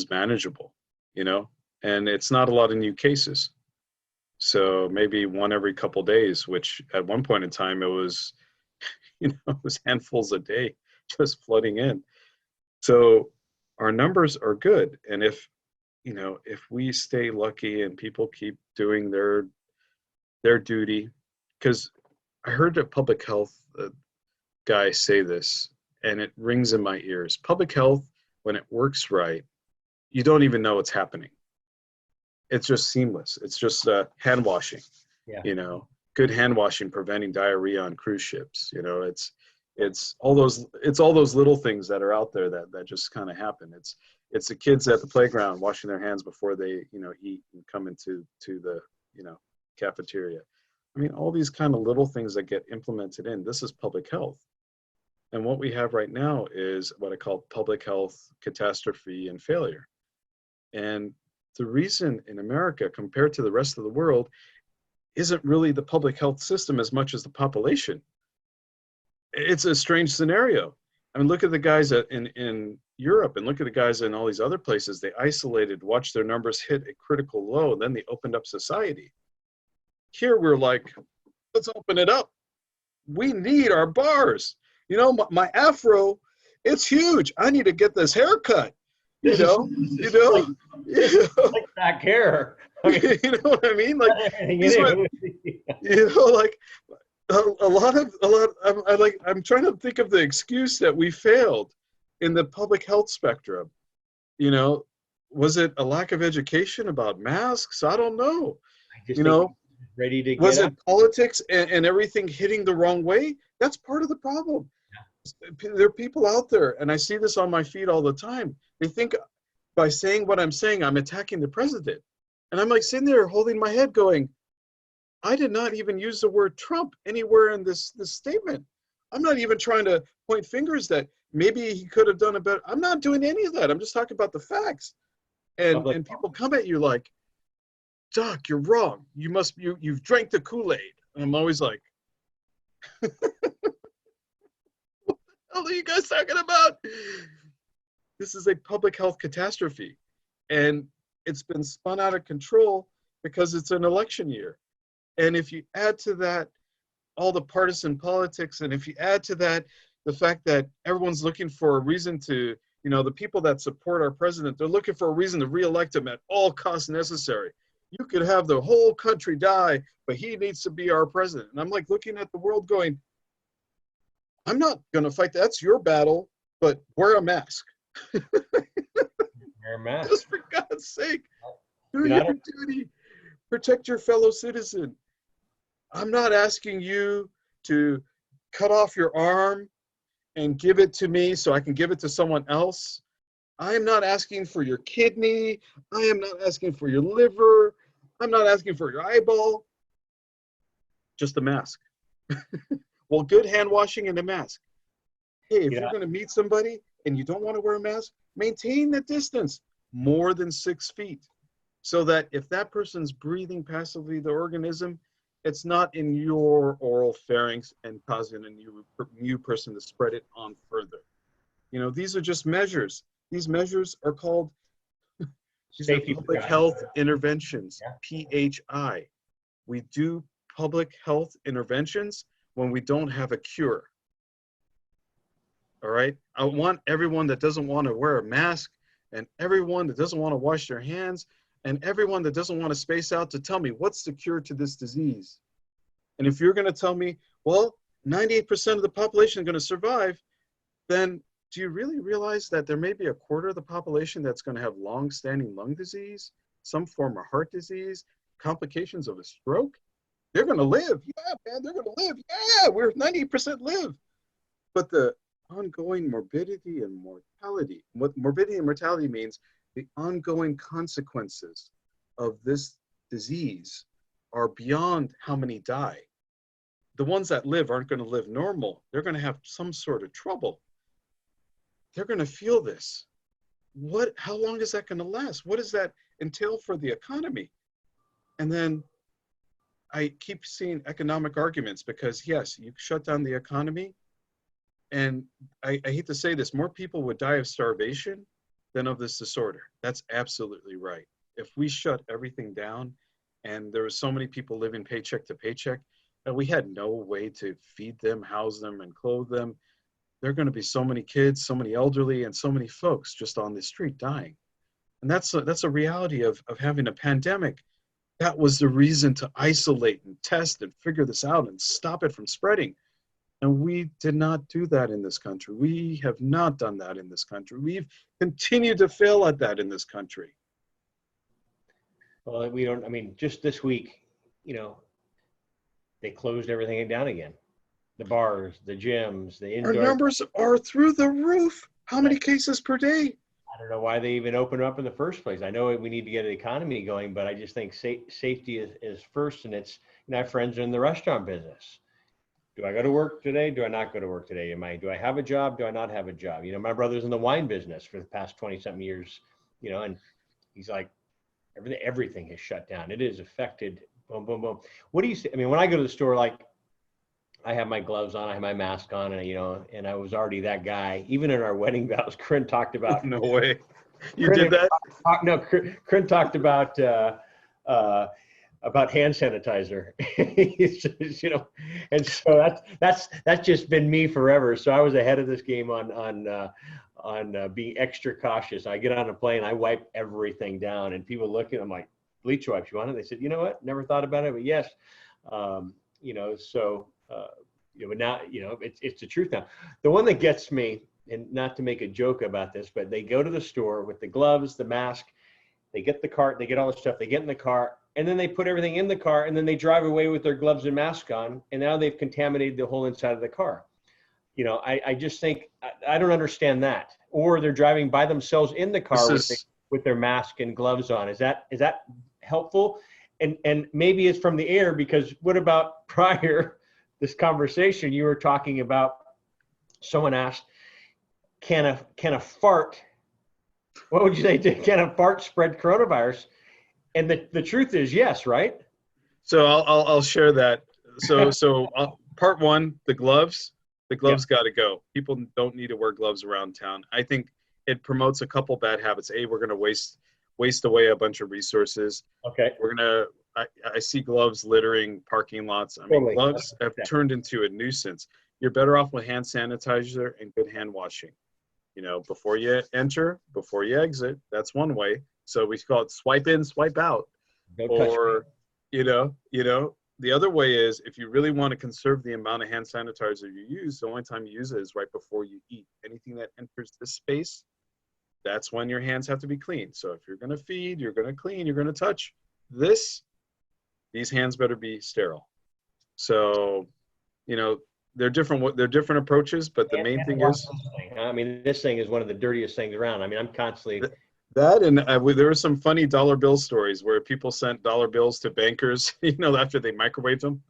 manageable, and it's not a lot of new cases. So maybe one every couple days, which at one point in time it was, it was handfuls a day just flooding in. So our numbers are good. And if we stay lucky and people keep doing their duty, because I heard a public health guy say this, and it rings in my ears. Public health, when it works right, you don't even know what's happening. It's just seamless. It's just hand washing. Yeah. Good hand washing preventing diarrhea on cruise ships. It's all those little things that are out there that just kind of happen. It's the kids at the playground washing their hands before they eat and come into the cafeteria. I mean, all these kind of little things that get implemented in. This is public health. And what we have right now is what I call public health catastrophe and failure. And the reason in America, compared to the rest of the world, isn't really the public health system as much as the population. It's a strange scenario. I mean, look at the guys in Europe and look at the guys in all these other places. They isolated, watched their numbers hit a critical low, and then they opened up society. Here we're like, let's open it up. We need our bars. My afro, it's huge. I need to get this haircut. Like back hair. You know what I mean? Like, like a lot. I'm trying to think of the excuse that we failed in the public health spectrum. Was it a lack of education about masks? I don't know. Ready to get was it politics and everything hitting the wrong way? That's part of the problem. Yeah. There are people out there, and I see this on my feed all the time. They think by saying what I'm saying, I'm attacking the president. And I'm like sitting there holding my head going, I did not even use the word Trump anywhere in this statement. I'm not even trying to point fingers that maybe he could have done a better. I'm not doing any of that. I'm just talking about the facts. And people come at you like, Doc, you're wrong. You've drank the Kool-Aid. And I'm always like, what the hell are you guys talking about? This is a public health catastrophe. And it's been spun out of control because it's an election year. And if you add to that all the partisan politics, and if you add to that the fact that everyone's looking for a reason to You know, the people that support our president, they're looking for a reason to reelect him at all costs necessary. You could have the whole country die, but he needs to be our president. And I'm like looking at the world going, I'm not going to fight. That's your battle, but wear a mask. Wear a mask. Just for God's sake, do your duty. Protect your fellow citizen. I'm not asking you to cut off your arm and give it to me so I can give it to someone else. I am not asking for your kidney. I am not asking for your liver. I'm not asking for your eyeball. Just a mask. Well, good hand washing and a mask. Hey, if you're going to meet somebody and you don't want to wear a mask, maintain the distance more than 6 feet so that if that person's breathing passively the organism, it's not in your oral pharynx and causing a new person to spread it on further. You know, these are just measures. These measures are called public health interventions, PHI. We do public health interventions when we don't have a cure. All right. I want everyone that doesn't want to wear a mask and everyone that doesn't want to wash their hands and everyone that doesn't want to space out to tell me what's the cure to this disease. And if you're going to tell me, well, 98% of the population is going to survive, then do you really realize that there may be a quarter of the population that's going to have long-standing lung disease, some form of heart disease, complications of a stroke? They're going to live. Yeah, man, they're going to live. Yeah, we're 90% live. But the ongoing morbidity and mortality, what morbidity and mortality means, the ongoing consequences of this disease are beyond how many die. The ones that live aren't going to live normal. They're going to have some sort of trouble. They're going to feel this. How long is that going to last? What does that entail for the economy? And then I keep seeing economic arguments because yes, you shut down the economy. And I hate to say this, more people would die of starvation than of this disorder. That's absolutely right. If we shut everything down and there were so many people living paycheck to paycheck, and we had no way to feed them, house them, and clothe them, there are going to be so many kids, so many elderly, and so many folks just on the street dying. And that's a reality of having a pandemic. That was the reason to isolate and test and figure this out and stop it from spreading. And we did not do that in this country. We have not done that in this country. We've continued to fail at that in this country. Well, we don't, I mean, just this week, you know, they closed everything down again. The bars, the gyms, the indoor. Our numbers are through the roof. How many cases per day? I don't know why they even opened up in the first place. I know we need to get the economy going, but I just think safety is first. And it's, you know, I have friends in the restaurant business. Do I go to work today? Do I not go to work today? Do I have a job? Do I not have a job? You know, my brother's in the wine business for the past 20-something years, you know, and he's like, everything has shut down. It is affected. Boom, boom, boom. What do you say? I mean, when I go to the store, like I have my gloves on, I have my mask on, and, you know, and I was already that guy. Even in our wedding vows, Corinne talked about. No way. You did that? No, Corinne talked about hand sanitizer. You know, and so that's just been me forever. So I was ahead of this game on being extra cautious. I get on a plane, I wipe everything down, and people look at, I'm like, bleach wipes, you want it? They said, you know what? Never thought about it, but yes. You know, so you know, but now, you know, it's the truth now. The one that gets me, and not to make a joke about this, but they go to the store with the gloves, the mask, they get the cart, they get all the stuff, they get in the car, and then they put everything in the car, and then they drive away with their gloves and mask on, and now they've contaminated the whole inside of the car. You know, I just think, I don't understand that. Or they're driving by themselves in the car with their mask and gloves on. Is that helpful? And maybe it's from the air, because what about prior this conversation, you were talking about, someone asked, can a fart, what would you say, can a fart spread coronavirus? And the truth is yes, right? So I'll share that. So part one, the gloves got to go. People don't need to wear gloves around town. I think it promotes a couple bad habits. We're going to waste away a bunch of resources. Okay. I see gloves littering parking lots. I mean, totally. Gloves have turned into a nuisance. You're better off with hand sanitizer and good hand washing. You know, before you enter, before you exit, that's one way. So we call it swipe in, swipe out. Don't touch me. Or, the other way is if you really want to conserve the amount of hand sanitizer you use, the only time you use it is right before you eat. Anything that enters this space, that's when your hands have to be clean. So if you're going to feed, you're going to clean, you're going to touch this, these hands better be sterile. So, they're different approaches, but the main thing is, I mean, this thing is one of the dirtiest things around. I mean, I'm constantly that, and there were some funny dollar bill stories where people sent dollar bills to bankers, after they microwaved them.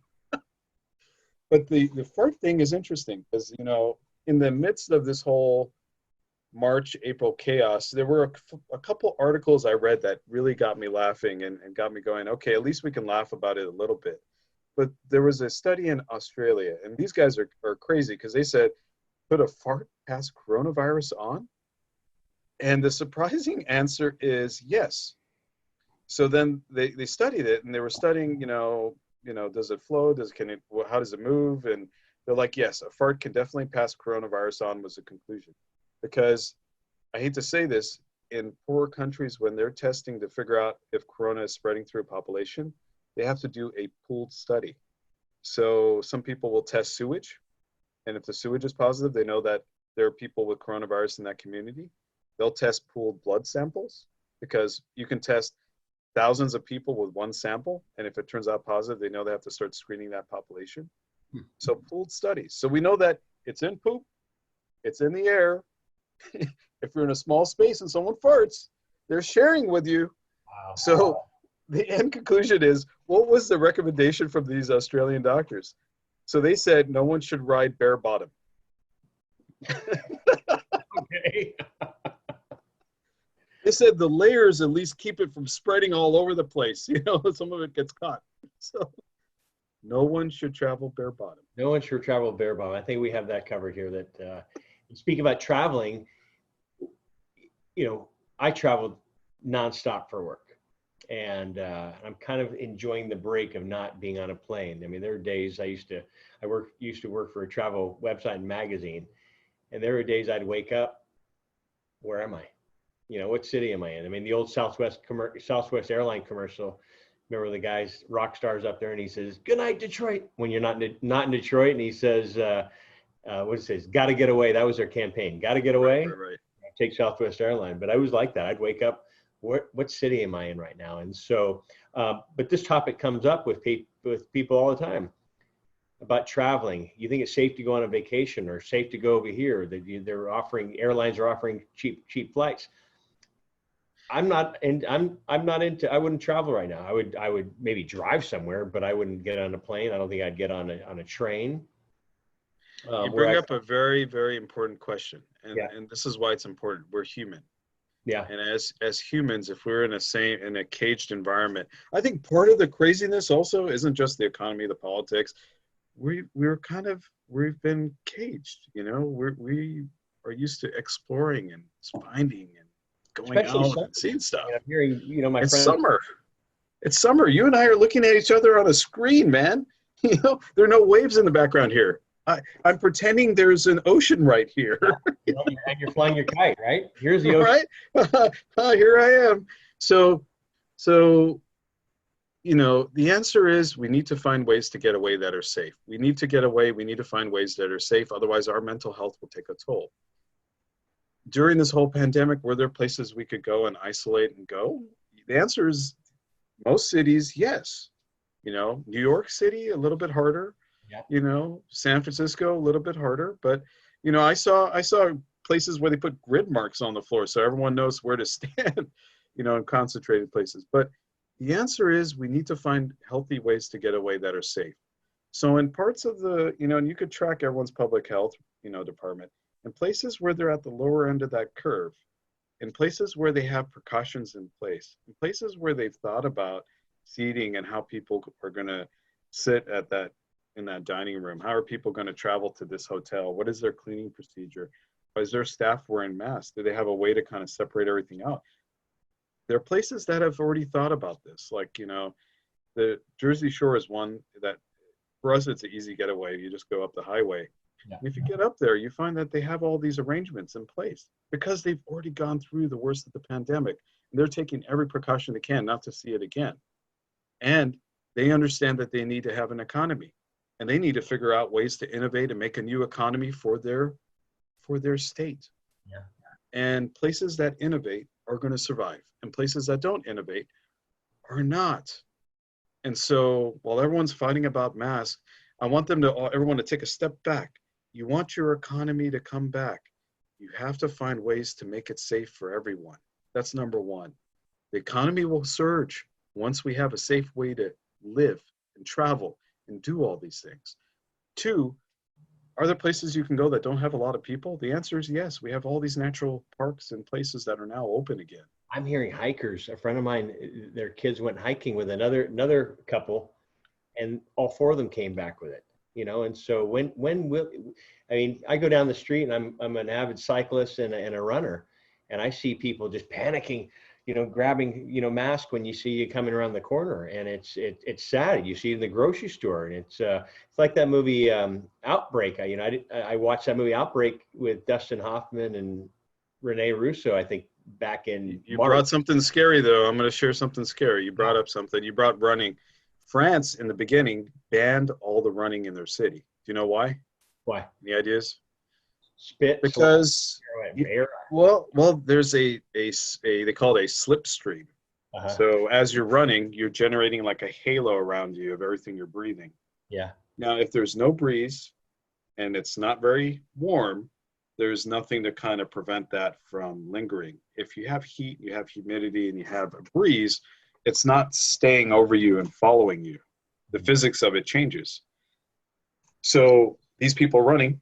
But the fart thing is interesting because, in the midst of this whole March, April chaos, there were a couple articles I read that really got me laughing and got me going, okay, at least we can laugh about it a little bit. But there was a study in Australia, and these guys are crazy because they said, could a fart pass coronavirus on? And the surprising answer is yes. So then they studied it, and they were studying, does it flow? How does it move? And they're like, yes, a fart can definitely pass coronavirus on, was the conclusion. Because I hate to say this, in poor countries, when they're testing to figure out if corona is spreading through a population, they have to do a pooled study. So some people will test sewage, and if the sewage is positive, they know that there are people with coronavirus in that community. They'll test pooled blood samples because you can test thousands of people with one sample, and if it turns out positive, they know they have to start screening that population. So pooled studies. So we know that it's in poop, it's in the air. If you're in a small space and someone farts, they're sharing with you. Wow. So the end conclusion is, what was the recommendation from these Australian doctors? So they said no one should ride bare bottom. Okay. They said the layers at least keep it from spreading all over the place. Some of it gets caught. So no one should travel bare bottom. No one should travel bare bottom. I think we have that covered here. That speak about traveling. I traveled nonstop for work. And I'm kind of enjoying the break of not being on a plane. I mean, there are days I used to work for a travel website and magazine, and there were days I'd wake up, where am I? What city am I in? I mean, the old Southwest airline commercial. Remember the guy's rock stars up there, and he says, "Good night, Detroit," when you're not in Detroit, and he says, what it says, "Got to get away." That was their campaign. Got to get away. Right. Take Southwest Airline. But I was like that. I'd wake up. What city am I in right now? And so, but this topic comes up with people all the time about traveling. You think it's safe to go on a vacation or safe to go over here? Airlines are offering cheap flights. I'm not into. I wouldn't travel right now. I would maybe drive somewhere, but I wouldn't get on a plane. I don't think I'd get on a train. You bring up a very, very important question, Yeah. and this is why it's important. We're human. Yeah. And as humans, if we're in a caged environment, I think part of the craziness also isn't just the economy, the politics. We've been caged. We are used to exploring and finding and going Especially out and seeing stuff. I'm hearing, my It's friends. summer. It's summer. You and I are looking at each other on a screen, man. There are no waves in the background here. I'm pretending there's an ocean right here. And you're flying your kite, right? Here's the ocean. Right? Here I am. So, the answer is we need to find ways to get away that are safe. We need to get away. We need to find ways that are safe. Otherwise, our mental health will take a toll. During this whole pandemic, were there places we could go and isolate and go? The answer is most cities, yes. New York City, a little bit harder. Yeah. San Francisco, a little bit harder. But, I saw places where they put grid marks on the floor so everyone knows where to stand, in concentrated places. But the answer is we need to find healthy ways to get away that are safe. So in parts of and you could track everyone's public health, department, in places where they're at the lower end of that curve, in places where they have precautions in place, in places where they've thought about seating and how people are going to sit in that dining room. How are people going to travel to this hotel? What is their cleaning procedure? Is their staff wearing masks? Do they have a way to kind of separate everything out? There are places that have already thought about this. Like, the Jersey Shore is one that For us, it's an easy getaway. You just go up the highway. Yeah. And if you get up there, you find that they have all these arrangements in place because they've already gone through the worst of the pandemic. And they're taking every precaution they can not to see it again. And they understand that they need to have an economy, and they need to figure out ways to innovate and make a new economy for their state. Yeah. And places that innovate are going to survive, and places that don't innovate are not. And so while everyone's fighting about masks, I want everyone to take a step back. You want your economy to come back. You have to find ways to make it safe for everyone. That's number one. The economy will surge once we have a safe way to live and travel and do all these things. Two, are there places you can go that don't have a lot of people? The answer is yes. We have all these natural parks and places that are now open again. I'm hearing hikers. A friend of mine, their kids went hiking with another couple, and all four of them came back with it. And so when will, I mean, I go down the street, and I'm an avid cyclist and a runner, and I see people just panicking, grabbing, mask when you see you coming around the corner, and it's sad. You see it in the grocery store, and it's like that movie Outbreak. I watched that movie Outbreak with Dustin Hoffman and Rene Russo, I think, back in You March. brought something scary, though. I'm going to share something scary. You brought up something. You brought running. France, in the beginning, banned all the running in their city. Do you know why? Why? Any ideas? Spit. Because there's they call it a slipstream. Uh-huh. So as you're running, you're generating like a halo around you of everything you're breathing. Yeah. Now, if there's no breeze and it's not very warm, there's nothing to kind of prevent that from lingering. If you have heat, you have humidity, and you have a breeze, it's not staying over you and following you. The physics of it changes. So these people running,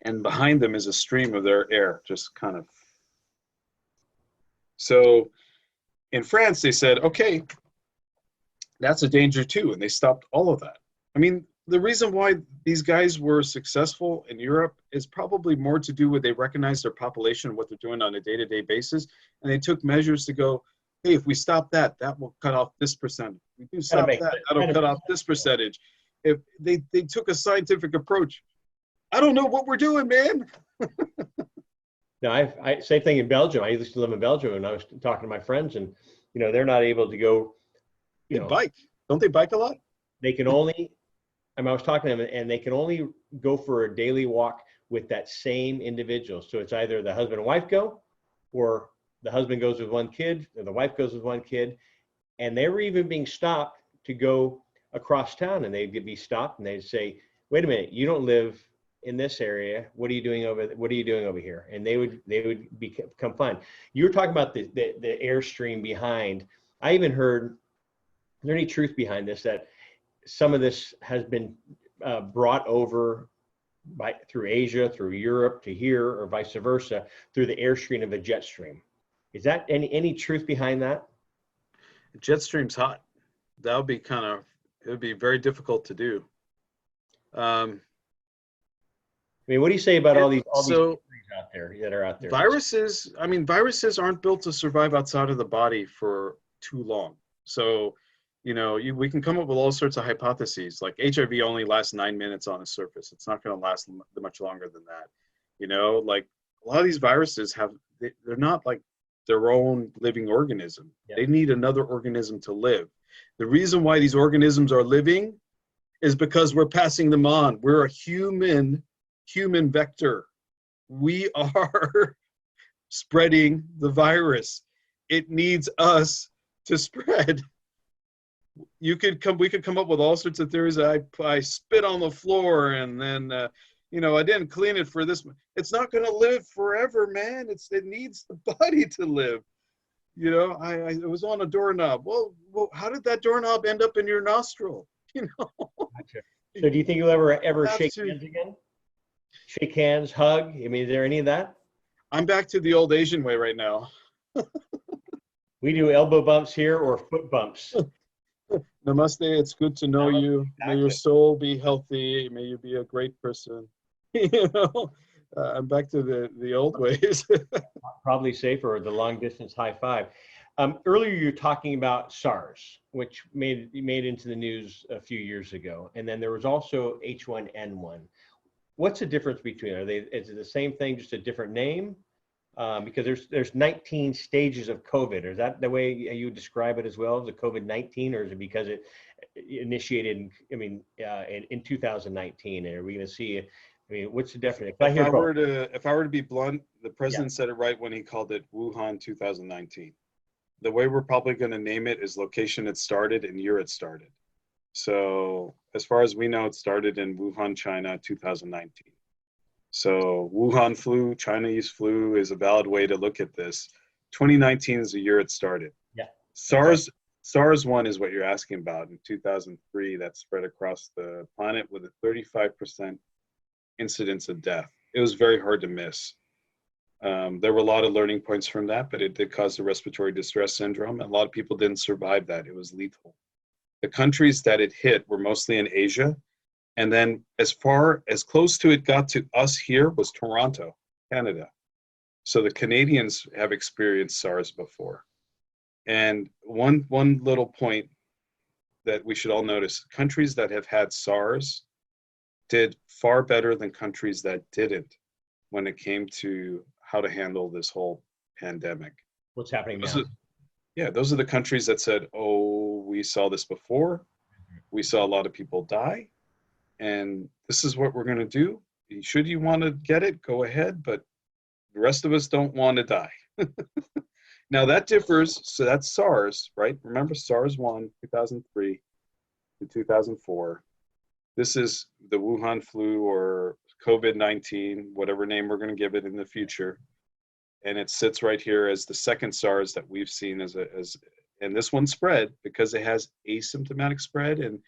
and behind them is a stream of their air, just kind of. So in France, they said, okay, that's a danger too. And they stopped all of that. I mean, the reason why these guys were successful in Europe is probably more to do with they recognized their population and what they're doing on a day-to-day basis. And they took measures to go, hey, if we stop that, that will cut off this percentage. If we do stop that, that'll cut off this percentage. If they took a scientific approach. I don't know what we're doing, man. No, I same thing in Belgium. I used to live in Belgium, and I was talking to my friends, and they're not able to go. They bike. Don't they bike a lot? They can only. I was talking to them, and they can only go for a daily walk with that same individual. So it's either the husband and wife go, or the husband goes with one kid, or the wife goes with one kid. And they were even being stopped to go across town, and they'd be stopped, and they'd say, "Wait a minute, you don't live in this area. What are you doing over here?" And they would become fine. You were talking about the airstream behind. I even heard, is there any truth behind this, that some of this has been brought over through Asia, through Europe to here, or vice versa, through the airstream of a jet stream? Is that any truth behind that? The jet stream's hot. That would be it would be very difficult to do. I mean, what do you say about all these out there that are out there? Viruses aren't built to survive outside of the body for too long. So, we can come up with all sorts of hypotheses. Like HIV only lasts 9 minutes on the surface. It's not going to last much longer than that. Like a lot of these viruses they're not like their own living organism. Yeah. They need another organism to live. The reason why these organisms are living is because we're passing them on. We're a human vector. We are spreading the virus. It needs us to spread. We could come up with all sorts of theories. I spit on the floor, and then I didn't clean it for this. It's not going to live forever, man. It needs the body to live. I was on a doorknob. Well, how did that doorknob end up in your nostril? Gotcha. So do you think you'll ever shake hands again? Shake hands, hug? I mean, is there any of that? I'm back to the old Asian way right now. We do elbow bumps here or foot bumps. Namaste, it's good to know you. Exactly. May your soul be healthy. May you be a great person. I'm back to the old ways. Probably safer, the long distance high five. Earlier, you were talking about SARS, which made into the news a few years ago, and then there was also H1N1. What's the difference between? Is it the same thing, just a different name? Because there's 19 stages of COVID. Is that the way you would describe it as well, as a COVID-19, or is it because it initiated? In 2019? And are we going to see? What's the difference? If I were to be blunt, the president said it right when he called it Wuhan 2019. The way we're probably going to name it is location it started and year it started. So as far as we know, it started in Wuhan, China, 2019. So Wuhan flu, Chinese flu is a valid way to look at this. 2019 is the year it started. Yeah. SARS-1 is what you're asking about. In 2003, that spread across the planet with a 35% incidence of death. It was very hard to miss. There were a lot of learning points from that, but it did cause the respiratory distress syndrome. And a lot of people didn't survive that. It was lethal. The countries that it hit were mostly in Asia. And then as close to it got to us here was Toronto, Canada. So the Canadians have experienced SARS before. And one little point that we should all notice, countries that have had SARS did far better than countries that didn't when it came to how to handle this whole pandemic. What's happening now? Those are the countries that said, oh, we saw this before. We saw a lot of people die. And this is what we're going to do. Should you want to get it, go ahead. But the rest of us don't want to die. Now that differs. So that's SARS, right? Remember SARS-1, 2003 to 2004. This is the Wuhan flu or COVID-19, whatever name we're going to give it in the future. And it sits right here as the second SARS that we've seen and this one spread because it has asymptomatic spread and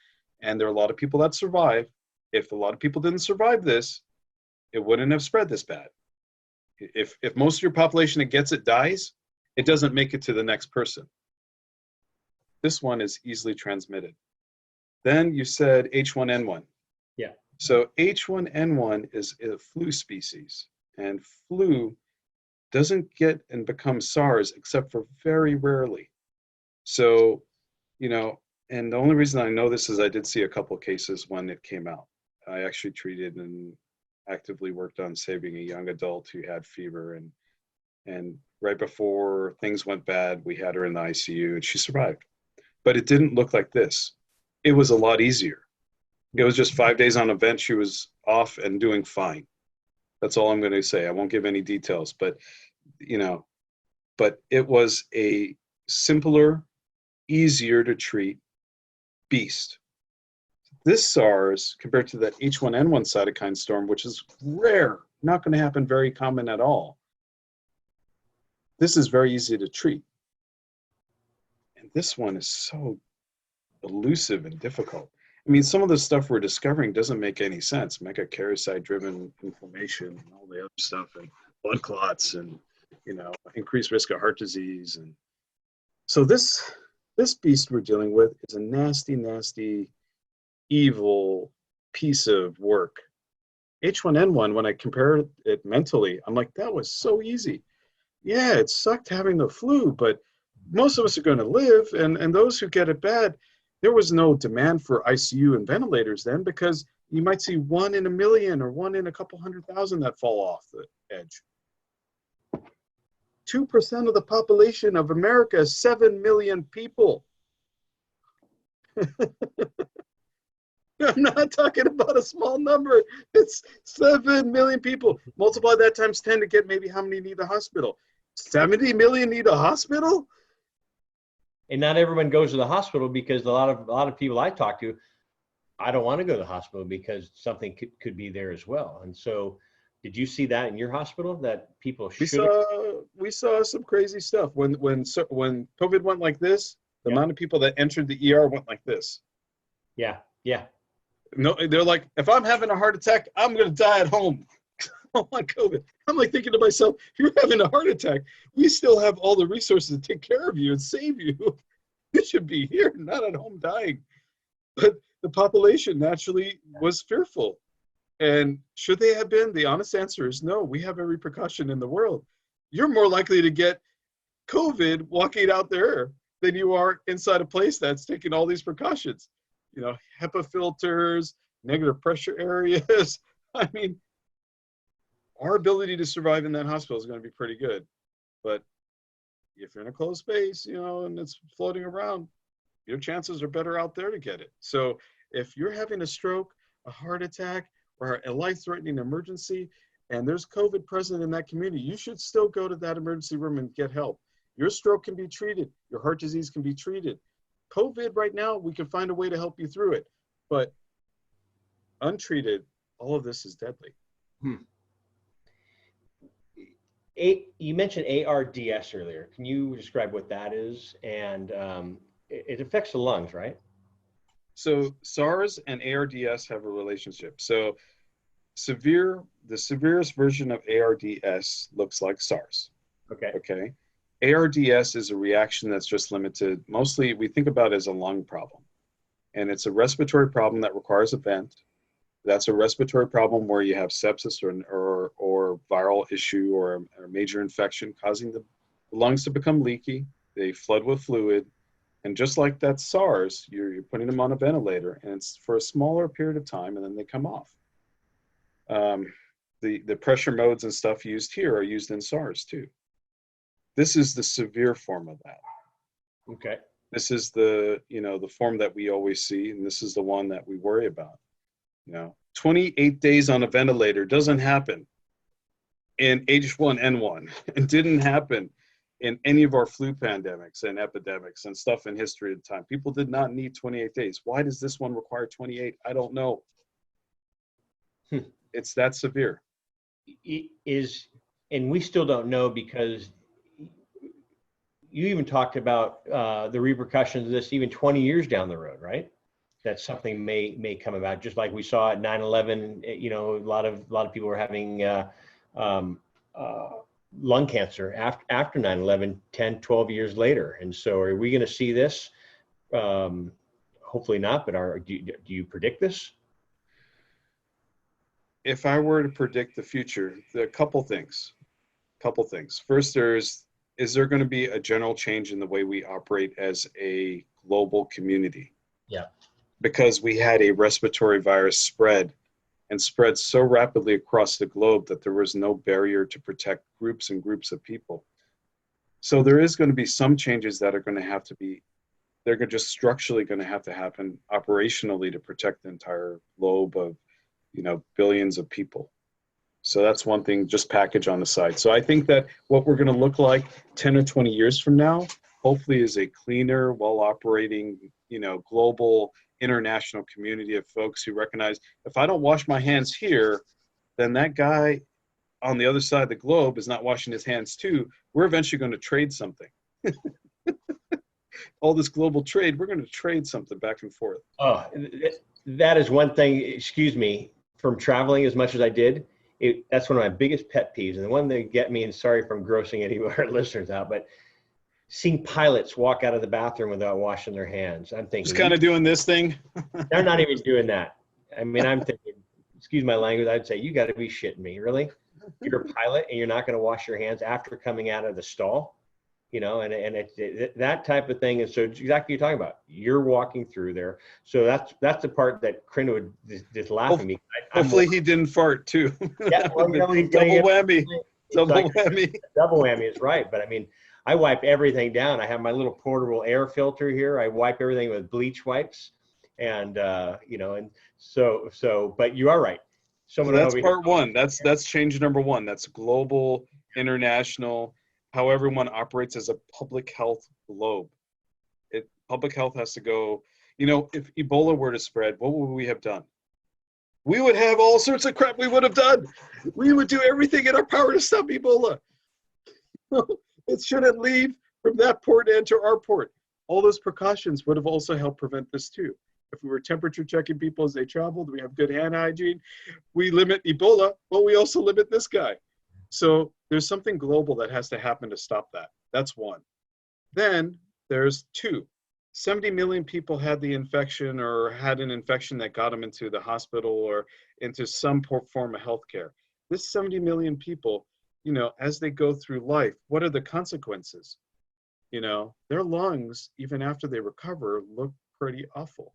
there are a lot of people that survive. If a lot of people didn't survive this, it wouldn't have spread this bad. If most of your population that gets it dies, it doesn't make it to the next person. This one is easily transmitted. Then you said H1N1. Yeah. So H1N1 is a flu species, and flu doesn't get and become SARS except for very rarely. So, and the only reason I know this is I did see a couple cases when it came out. I actually treated and actively worked on saving a young adult who had fever, and right before things went bad, we had her in the ICU and she survived. But it didn't look like this. It was a lot easier. It was just 5 days on a vent. She was off and doing fine. That's all I'm going to say. I won't give any details, but it was a simpler, easier to treat beast. This SARS, compared to that H1N1 cytokine storm, which is rare, not going to happen very common at all, this is very easy to treat. And this one is so elusive and difficult. I mean, some of the stuff we're discovering doesn't make any sense. Megakaryocyte-driven inflammation and all the other stuff, and blood clots, and increased risk of heart disease. And so this beast we're dealing with is a nasty, nasty, evil piece of work. H1N1, when I compare it mentally, I'm like, that was so easy. Yeah, it sucked having the flu, but most of us are going to live, and those who get it bad, there was no demand for ICU and ventilators then, because you might see 1 in a million or 1 in a couple 100,000 that fall off the edge. 2% of the population of America is 7 million people. I'm not talking about a small number. It's 7 million people. Multiply that times 10 to get maybe how many need a hospital. 70 million need a hospital? And not everyone goes to the hospital because a lot of people I talk to, I don't want to go to the hospital because something could be there as well. And so, did you see that in your hospital that people should? We saw some crazy stuff when COVID went like this. The amount of people that entered the ER went like this. Yeah. No, they're like, if I'm having a heart attack, I'm going to die at home. I don't want COVID. I'm like thinking to myself, you're having a heart attack. We still have all the resources to take care of you and save you. You should be here, not at home dying. But the population naturally was fearful. And should they have been? The honest answer is no. We have every precaution in the world. You're more likely to get COVID walking out there than you are inside a place that's taking all these precautions. You know, HEPA filters, negative pressure areas. I mean, our ability to survive in that hospital is going to be pretty good. But if you're in a closed space, you know, and it's floating around, your chances are better out there to get it. So if you're having a stroke, a heart attack, or a life-threatening emergency, and there's COVID present in that community, you should still go to that emergency room and get help. Your stroke can be treated. Your heart disease can be treated. COVID right now, we can find a way to help you through it. But untreated, all of this is deadly. You mentioned ARDS earlier. Can you describe what that is? And it affects the lungs, right? So SARS and ARDS have a relationship. So the severest version of ARDS looks like SARS. Okay. ARDS is a reaction that's just limited. Mostly we think about it as a lung problem. And it's a respiratory problem that requires a vent. That's a respiratory problem where you have sepsis or viral issue or a major infection causing the lungs to become leaky. They flood with fluid. And just like that SARS, you're putting them on a ventilator, and it's for a smaller period of time, and then they come off. The pressure modes and stuff used here are used in SARS too. This is the severe form of that. Okay. This is the form that we always see, and this is the one that we worry about. 28 days on a ventilator doesn't happen in H1N1. It didn't happen in any of our flu pandemics and epidemics and stuff in history at the time. People did not need 28 days. Why does this one require 28? I don't know. It's that severe. And we still don't know, because you even talked about the repercussions of this even 20 years down the road, right? That something may come about, just like we saw at 9/11. A lot of people were having lung cancer after 9/11, 10, 12 years later. And so are we going to see this? Hopefully not, but do you predict this? If I were to predict the future, there are a couple things. First, is there going to be a general change in the way we operate as a global community? Yeah. Because we had a respiratory virus spread so rapidly across the globe that there was no barrier to protect groups and groups of people. So there is going to be some changes that are going to have to be, they're just structurally going to have to happen operationally to protect the entire globe of, billions of people. So that's one thing, just package on the side. So I think that what we're going to look like 10 or 20 years from now, hopefully, is a cleaner, well-operating, global, international community of folks who recognize, if I don't wash my hands here, then that guy on the other side of the globe is not washing his hands too. We're eventually going to trade something. All this global trade, we're going to trade something back and forth. Oh, that is one thing, excuse me, from traveling as much as I did. That's one of my biggest pet peeves. And the one that get me, and sorry if I'm grossing any of our listeners out, but seeing pilots walk out of the bathroom without washing their hands. I'm thinking, just kind of doing this thing. They're not even doing that. I mean, I'm thinking, excuse my language, I'd say, you got to be shitting me, really? You're a pilot and you're not going to wash your hands after coming out of the stall? And that type of thing. And so it's exactly what you're talking about. You're walking through there. So that's the part that Corinne would just laugh at me. Hopefully he didn't fart too. Yeah, well, double whammy. Double whammy. Double whammy is right. But I mean, I wipe everything down. I have my little portable air filter here. I wipe everything with bleach wipes. And, and so, but you are right. So that's part one. That's change number one. That's global, international, how everyone operates as a public health globe. Public health has to go, if Ebola were to spread, what would we have done? We would have all sorts of crap we would have done. We would do everything in our power to stop Ebola. It shouldn't leave from that port and enter our port. All those precautions would have also helped prevent this too. If we were temperature checking people as they traveled, we have good hand hygiene, we limit Ebola, but we also limit this guy. So there's something global that has to happen to stop that. That's one. Then there's two. 70 million people had the infection or had an infection that got them into the hospital or into some form of healthcare. This 70 million people, as they go through life, what are the consequences? their lungs, even after they recover, look pretty awful.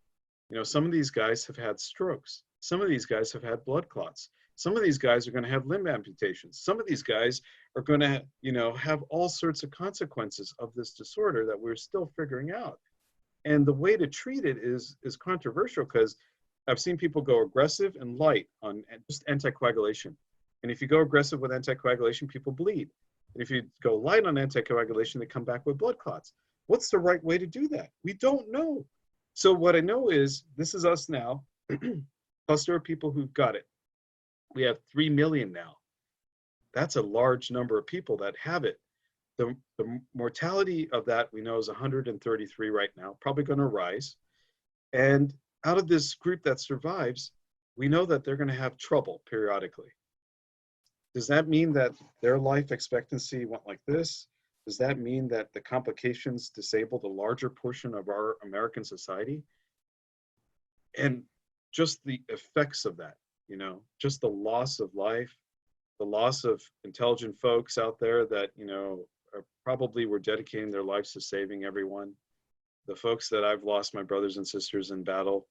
Some of these guys have had strokes. Some of these guys have had blood clots. Some of these guys are going to have limb amputations. Some of these guys are going to, have all sorts of consequences of this disorder that we're still figuring out. And the way to treat it is controversial, because I've seen people go aggressive and light on just anticoagulation. And if you go aggressive with anticoagulation, people bleed. And if you go light on anticoagulation, they come back with blood clots. What's the right way to do that? We don't know. So what I know is, this is us now, plus there are people who've got it. We have 3 million now. That's a large number of people that have it. The mortality of that, we know, is 133 right now, probably going to rise. And out of this group that survives, we know that they're going to have trouble periodically. Does that mean that their life expectancy went like this? Does that mean that the complications disabled a larger portion of our American society? And just the effects of that, just the loss of life, the loss of intelligent folks out there that, probably were dedicating their lives to saving everyone. The folks that I've lost, my brothers and sisters in battle.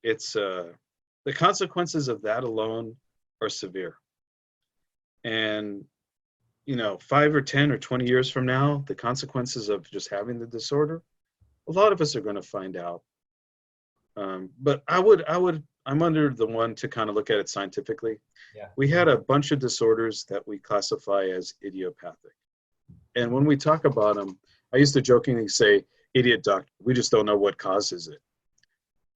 It's the consequences of that alone are severe. And 5 or 10 or 20 years from now, the consequences of just having the disorder, a lot of us are going to find out. But I'm under the one to kind of look at it scientifically. Yeah. We had a bunch of disorders that we classify as idiopathic. And when we talk about them, I used to jokingly say, idiot doctor, we just don't know what causes it.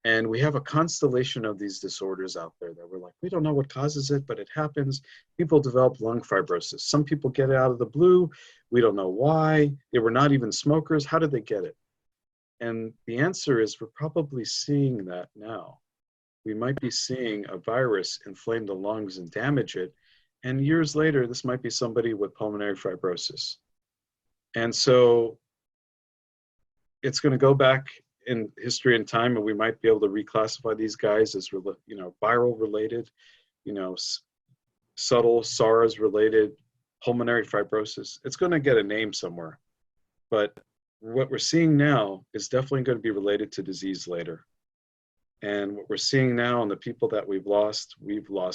And we have a constellation of these disorders out there that we're like, we don't know what causes it, but it happens. People develop lung fibrosis. Some people get it out of the blue. We don't know why. They were not even smokers. How did they get it? And the answer is, we're probably seeing that now. We might be seeing a virus inflame the lungs and damage it. And years later, this might be somebody with pulmonary fibrosis. And so it's going to go back in history and time, and we might be able to reclassify these guys as, viral related, subtle SARS related pulmonary fibrosis. It's going to get a name somewhere. But what we're seeing now is definitely going to be related to disease later. And what we're seeing now in the people that we've lost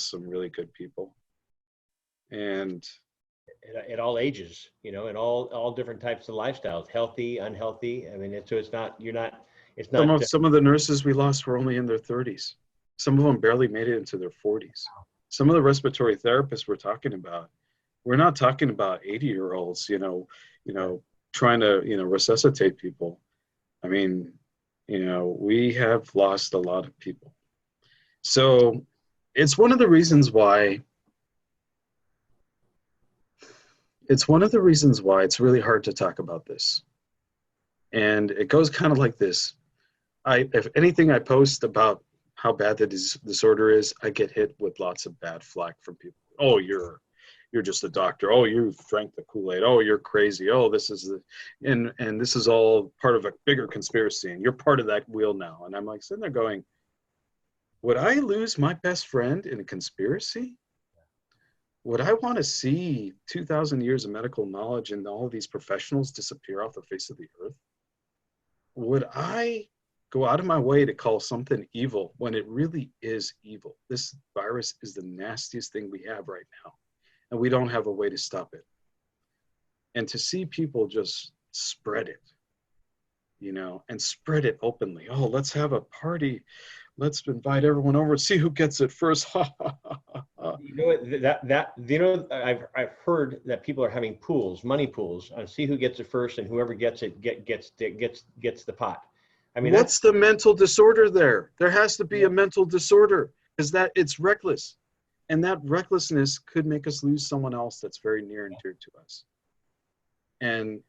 some really good people. And at all ages, in all different types of lifestyles, healthy, unhealthy. I mean, it's not. Some of the nurses we lost were only in their 30s. Some of them barely made it into their 40s. Some of the respiratory therapists we're talking about, we're not talking about 80-year-olds, trying to, resuscitate people. I mean, we have lost a lot of people. So it's one of the reasons why it's really hard to talk about this. And it goes kind of like this. If anything I post about how bad the disorder is, I get hit with lots of bad flack from people. Oh, you're just a doctor. Oh, you drank the Kool-Aid. Oh, you're crazy. Oh, this is and this is all part of a bigger conspiracy, and you're part of that wheel now. And I'm like sitting there going, would I lose my best friend in a conspiracy? Would I want to see 2,000 years of medical knowledge and all of these professionals disappear off the face of the earth? Would I go out of my way to call something evil when it really is evil? This virus is the nastiest thing we have right now, and we don't have a way to stop it. And to see people just spread it, and spread it openly. Oh, let's have a party. Let's invite everyone over and see who gets it first. I've heard that people are having pools, money pools, and see who gets it first, and whoever gets it gets the pot. I mean, what's the mental disorder there? There has to be a mental disorder, because it's reckless, and that recklessness could make us lose someone else that's very near and dear to us. And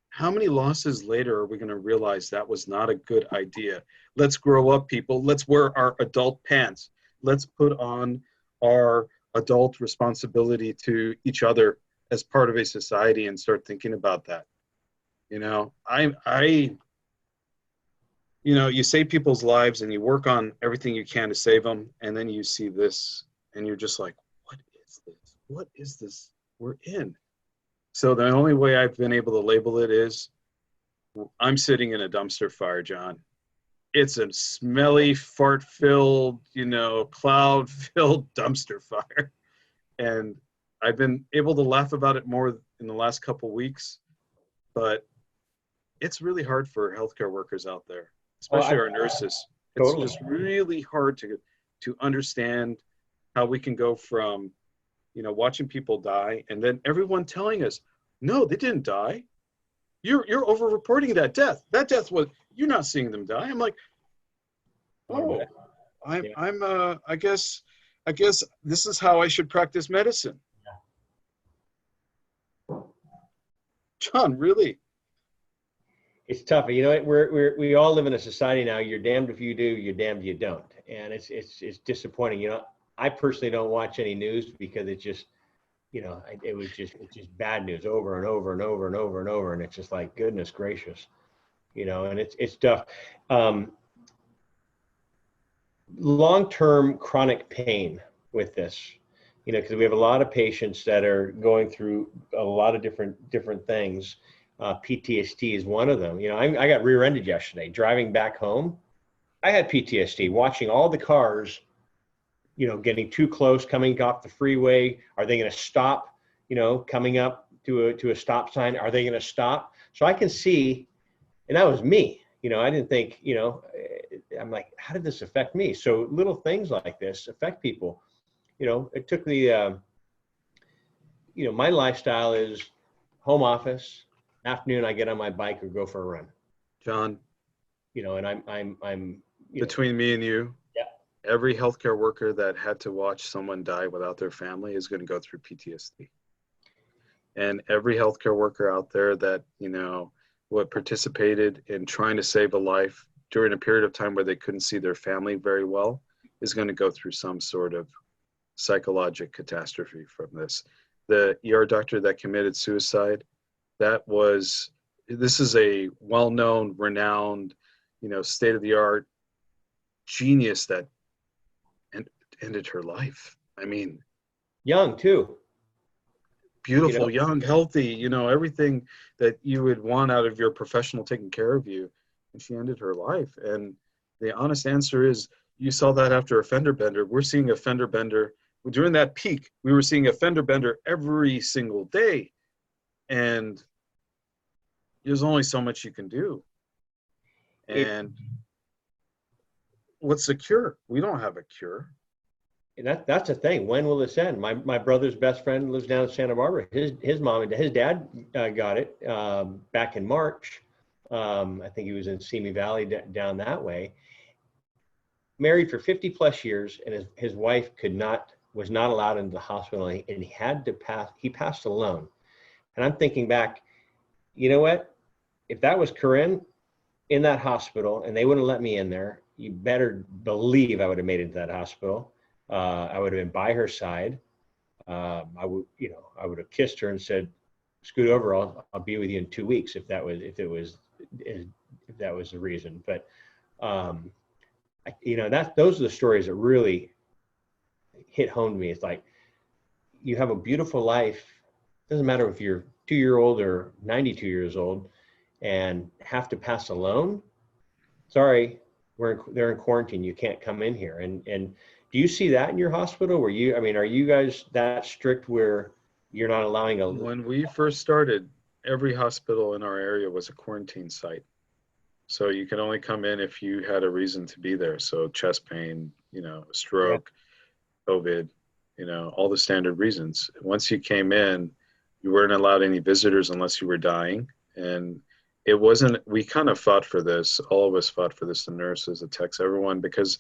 how many losses later are we going to realize that was not a good idea? Let's grow up, people. Let's wear our adult pants. Let's put on our adult responsibility to each other as part of a society and start thinking about that. You save people's lives and you work on everything you can to save them, and then you see this and you're just like, what is this? What is this we're in? So the only way I've been able to label it is I'm sitting in a dumpster fire, John. It's a smelly, fart-filled, cloud-filled dumpster fire. And I've been able to laugh about it more in the last couple weeks, but it's really hard for healthcare workers out there, Oh, especially our nurses. It's totally. just really hard to understand how we can go from, watching people die and then everyone telling us, no, they didn't die. You're over-reporting that death. That death was, you're not seeing them die. I'm like, oh, I guess this is how I should practice medicine. John, really? It's tough. You know what? We all live in a society now. You're damned if you do, you're damned if you don't. And it's disappointing. I personally don't watch any news because it's just, it's just bad news over and over and over and over and over. And it's just like, goodness gracious, and it's tough. Long-term chronic pain with this, because we have a lot of patients that are going through a lot of different things. PTSD is one of them. I got rear-ended yesterday driving back home. I had PTSD watching all the cars, getting too close, coming off the freeway. Are they going to stop? Coming up to a stop sign. Are they going to stop? So I can see, and that was me. I didn't think, I'm like, how did this affect me? So little things like this affect people. It took me, my lifestyle is home office. Afternoon, I get on my bike or go for a run. John, and I'm between me and you, yeah. Every healthcare worker that had to watch someone die without their family is going to go through PTSD. And every healthcare worker out there that, participated in trying to save a life during a period of time where they couldn't see their family very well is going to go through some sort of psychological catastrophe from this. The ER doctor that committed suicide, this is a well-known, renowned, state-of-the-art genius that ended her life. I mean, young too. Beautiful, young, healthy, everything that you would want out of your professional taking care of you. And she ended her life. And the honest answer is, you saw that after a fender bender. We're seeing a fender bender. During that peak, we were seeing a fender bender every single day. And there's only so much you can do. And what's the cure? We don't have a cure. And that's the thing. When will this end? My brother's best friend lives down in Santa Barbara. His mom and his dad got it back in March. I think he was in Simi Valley down that way. Married for 50 plus years, and his wife was not allowed into the hospital, and he had to pass. He passed alone. And I'm thinking back, you know what? If that was Corinne in that hospital and they wouldn't let me in there, you better believe I would have made it into that hospital. I would have been by her side. I would have kissed her and said, "Scoot over. I'll be with you in 2 weeks." If that was the reason. But those are the stories that really hit home to me. It's like, you have a beautiful life. Doesn't matter if you're 2-year-old or 92 years old, and have to pass alone. Sorry, they're in quarantine. You can't come in here. And do you see that in your hospital? Are you guys that strict where you're not allowing When we first started, every hospital in our area was a quarantine site. So you could only come in if you had a reason to be there. So chest pain, stroke, COVID, all the standard reasons. Once you came in, you weren't allowed any visitors unless you were dying. And we kind of fought for this. All of us fought for this, the nurses, the techs, everyone, because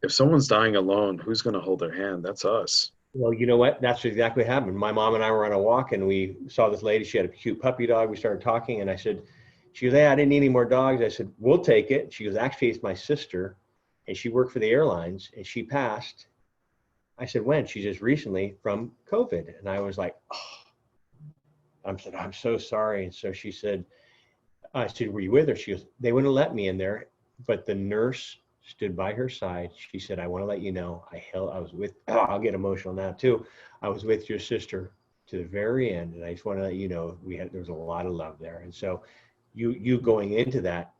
if someone's dying alone, who's going to hold their hand? That's us. Well, you know what? That's exactly what happened. My mom and I were on a walk, and we saw this lady. She had a cute puppy dog. We started talking, and I said, she goes, "Hey, I didn't need any more dogs." I said, "We'll take it." She goes, "Actually, it's my sister, and she worked for the airlines, and she passed." I said, "When?" She just recently from COVID. And I was like, "Oh." I'm so sorry. And so she said, I said, "Were you with her?" She goes, "They wouldn't let me in there, but the nurse stood by her side." She said, "I want to let you know, I was with," I'll get emotional now too. "I was with your sister to the very end. And I just want to let you know, there was a lot of love there. And so you going into that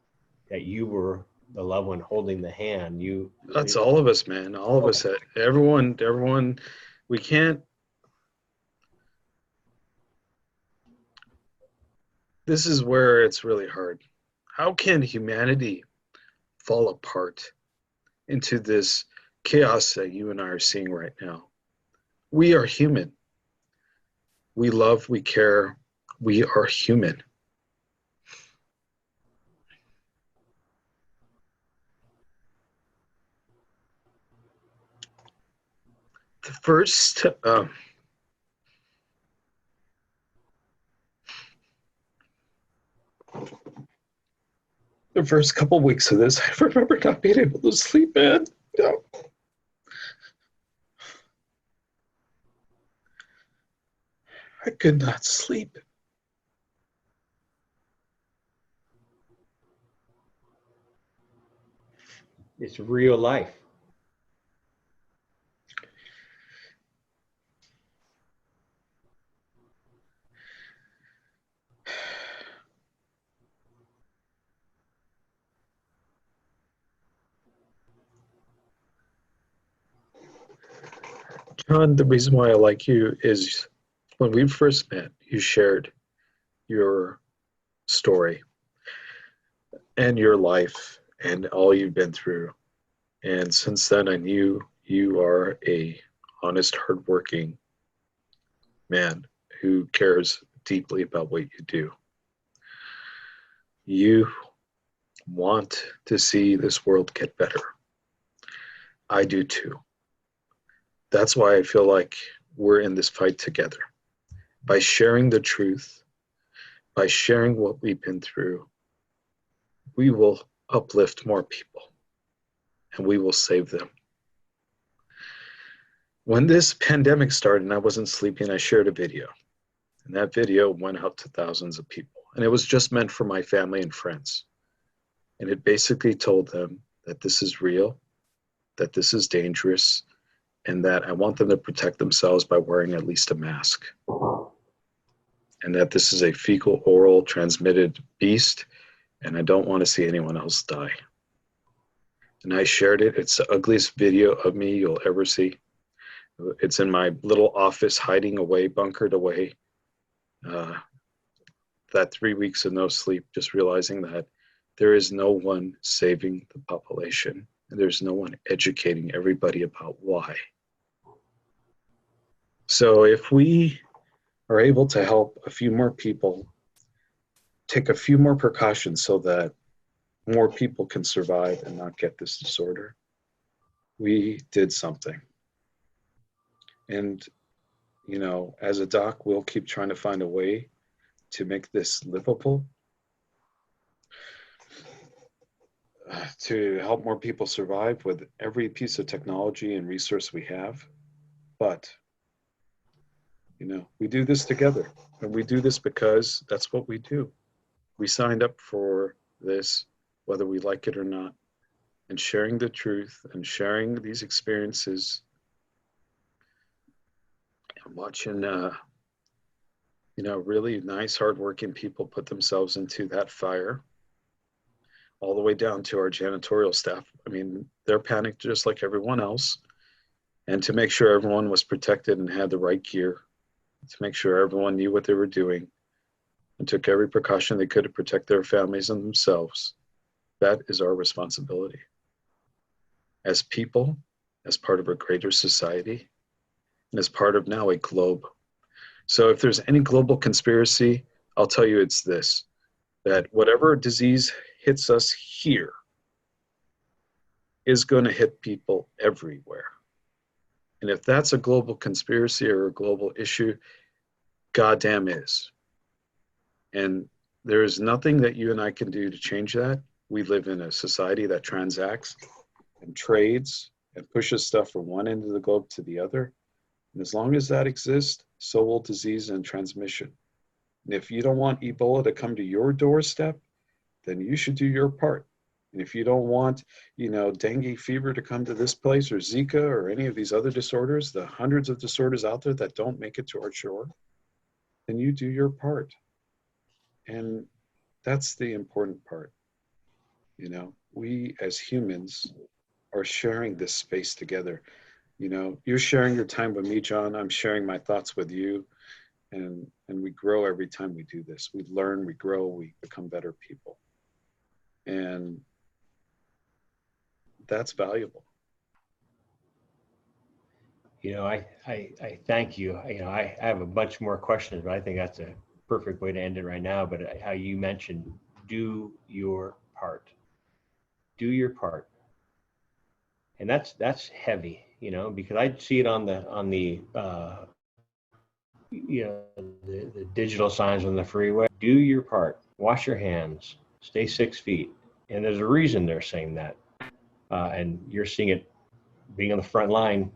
you were the loved one holding the hand, That's all of us, man. All of us, everyone, we can't, this is where it's really hard. How can humanity fall apart into this chaos that you and I are seeing right now? We are human. We love, we care, we are human. The first, the first couple weeks of this, I remember not being able to sleep, man. No. I could not sleep. It's real life. John, the reason why I like you is when we first met, you shared your story and your life and all you've been through. And since then, I knew you are a honest, hardworking man who cares deeply about what you do. You want to see this world get better. I do too. That's why I feel like we're in this fight together. By sharing the truth, by sharing what we've been through, we will uplift more people and we will save them. When this pandemic started and I wasn't sleeping, I shared a video. And that video went out to thousands of people. And it was just meant for my family and friends. And it basically told them that this is real, that this is dangerous, and that I want them to protect themselves by wearing at least a mask. And that this is a fecal oral transmitted beast, and I don't want to see anyone else die. And I shared it. It's the ugliest video of me you'll ever see. It's in my little office, hiding away, bunkered away. That 3 weeks of no sleep, just realizing that there is no one saving the population, and there's no one educating everybody about why. So if we are able to help a few more people, take a few more precautions so that more people can survive and not get this disorder, we did something. And, you know, as a doc, we'll keep trying to find a way to make this livable, to help more people survive with every piece of technology and resource we have. But, you know, we do this together, and we do this because that's what we do. We signed up for this, whether we like it or not, and sharing the truth and sharing these experiences and watching, you know, really nice, hardworking people put themselves into that fire, all the way down to our janitorial staff. I mean, they're panicked just like everyone else. And to make sure everyone was protected and had the right gear, to make sure everyone knew what they were doing and took every precaution they could to protect their families and themselves, that is our responsibility. As people, as part of a greater society, and as part of now a globe. So if there's any global conspiracy, I'll tell you it's this, that whatever disease hits us here is going to hit people everywhere. And if that's a global conspiracy or a global issue, goddamn is. And there is nothing that you and I can do to change that. We live in a society that transacts and trades and pushes stuff from one end of the globe to the other. And as long as that exists, so will disease and transmission. And if you don't want Ebola to come to your doorstep, then you should do your part. And if you don't want, you know, dengue fever to come to this place, or Zika, or any of these other disorders, the hundreds of disorders out there that don't make it to our shore, then you do your part. And that's the important part. You know, we as humans are sharing this space together. You know, you're sharing your time with me, John. I'm sharing my thoughts with you. And we grow every time we do this. We learn, we grow, we become better people. And that's valuable. You know, I thank you. You know, I have a bunch more questions, but I think that's a perfect way to end it right now. But how you mentioned, do your part. Do your part. And that's heavy, you know, because I see it on the you know, the digital signs on the freeway. Do your part. Wash your hands. Stay 6 feet. And there's a reason they're saying that. And you're seeing it being on the front line.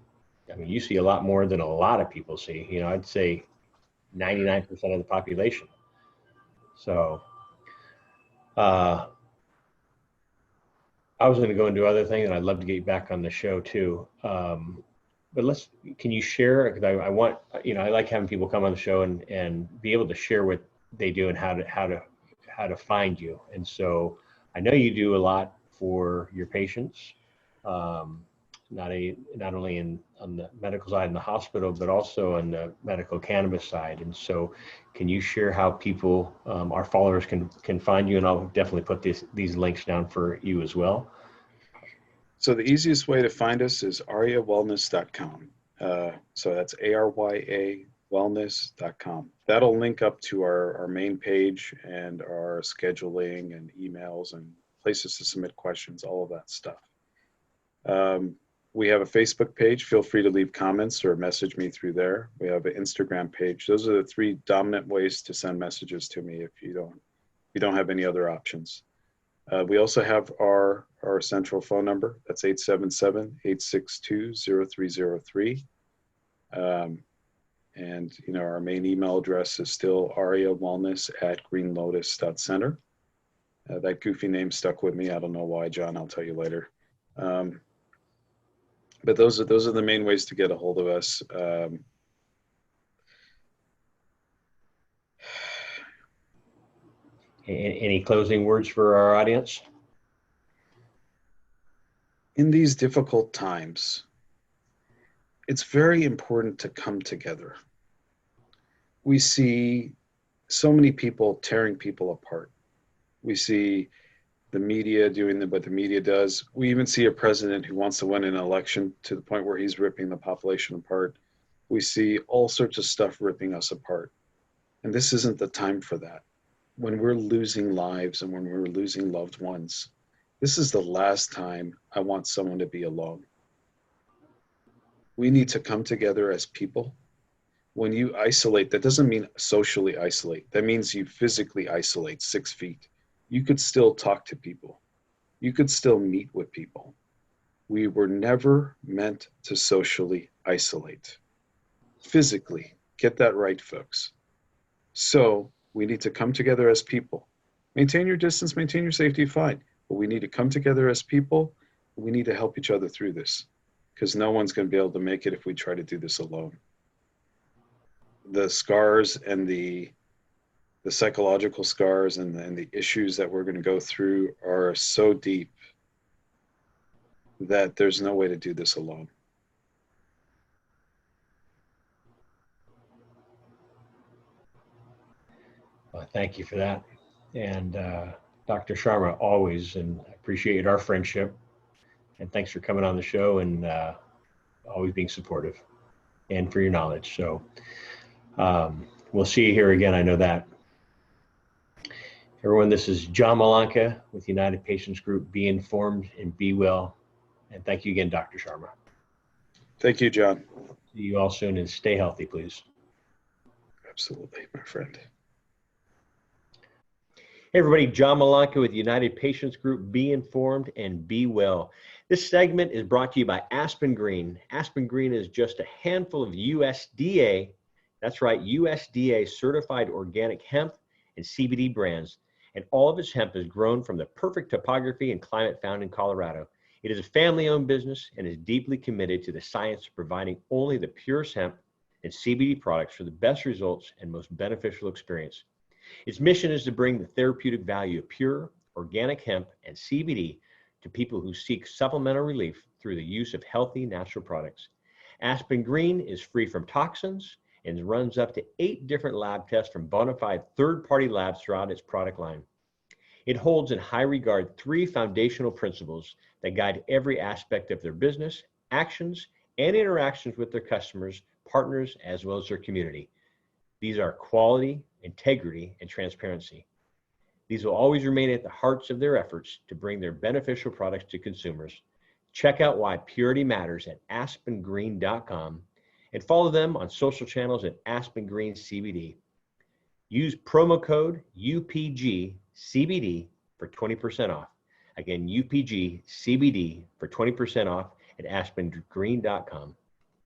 I mean, you see a lot more than a lot of people see. You know, I'd say 99% of the population. So I was going to go into other things, and I'd love to get you back on the show too. But can you share? Because I want, you know, I like having people come on the show and be able to share what they do and how to find you. And so I know you do a lot for your patients, not only on the medical side in the hospital, but also on the medical cannabis side. And so, can you share how people, our followers, can find you? And I'll definitely put these links down for you as well. So the easiest way to find us is aryawellness.com. So that's ARYA wellness.com. That'll link up to our main page and our scheduling and emails and places to submit questions, all of that stuff. We have a Facebook page. Feel free to leave comments or message me through there. We have an Instagram page. Those are the three dominant ways to send messages to me if you don't have any other options. We also have our central phone number. That's 877-862-0303. And you know, our main email address is still aryawellness@greenlotus.center. That goofy name stuck with me. I don't know why, John. I'll tell you later. But those are the main ways to get a hold of us. Any closing words for our audience? In these difficult times, it's very important to come together. We see so many people tearing people apart. We see the media doing what the media does. We even see a president who wants to win an election to the point where he's ripping the population apart. We see all sorts of stuff ripping us apart. And this isn't the time for that. When we're losing lives and when we're losing loved ones, this is the last time I want someone to be alone. We need to come together as people. When you isolate, that doesn't mean socially isolate. That means you physically isolate 6 feet. You could still talk to people. You could still meet with people. We were never meant to socially isolate. Physically, get that right, folks. So we need to come together as people. Maintain your distance, maintain your safety, fine. But we need to come together as people. We need to help each other through this because no one's going to be able to make it if we try to do this alone. The scars and the psychological scars and the issues that we're going to go through are so deep that there's no way to do this alone. Well, thank you for that. And Dr. Sharma, always, and I appreciate our friendship. And thanks for coming on the show and always being supportive and for your knowledge. So we'll see you here again. I know that. Everyone, this is John Malanka with United Patients Group. Be informed and be well. And thank you again, Dr. Sharma. Thank you, John. See you all soon and stay healthy, please. Absolutely, my friend. Hey everybody, John Malanka with United Patients Group. Be informed and be well. This segment is brought to you by Aspen Green. Aspen Green is just a handful of USDA, that's right, USDA certified organic hemp and CBD brands. And all of its hemp is grown from the perfect topography and climate found in Colorado. It is a family-owned business and is deeply committed to the science of providing only the purest hemp and CBD products for the best results and most beneficial experience. Its mission is to bring the therapeutic value of pure, organic hemp and CBD to people who seek supplemental relief through the use of healthy, natural products. Aspen Green is free from toxins and runs up to 8 different lab tests from bona fide third-party labs throughout its product line. It holds in high regard 3 foundational principles that guide every aspect of their business, actions, and interactions with their customers, partners, as well as their community. These are quality, integrity, and transparency. These will always remain at the hearts of their efforts to bring their beneficial products to consumers. Check out why purity matters at aspengreen.com and follow them on social channels at Aspen Green CBD. Use promo code UPGCBD for 20% off. Again, UPGCBD for 20% off at aspengreen.com.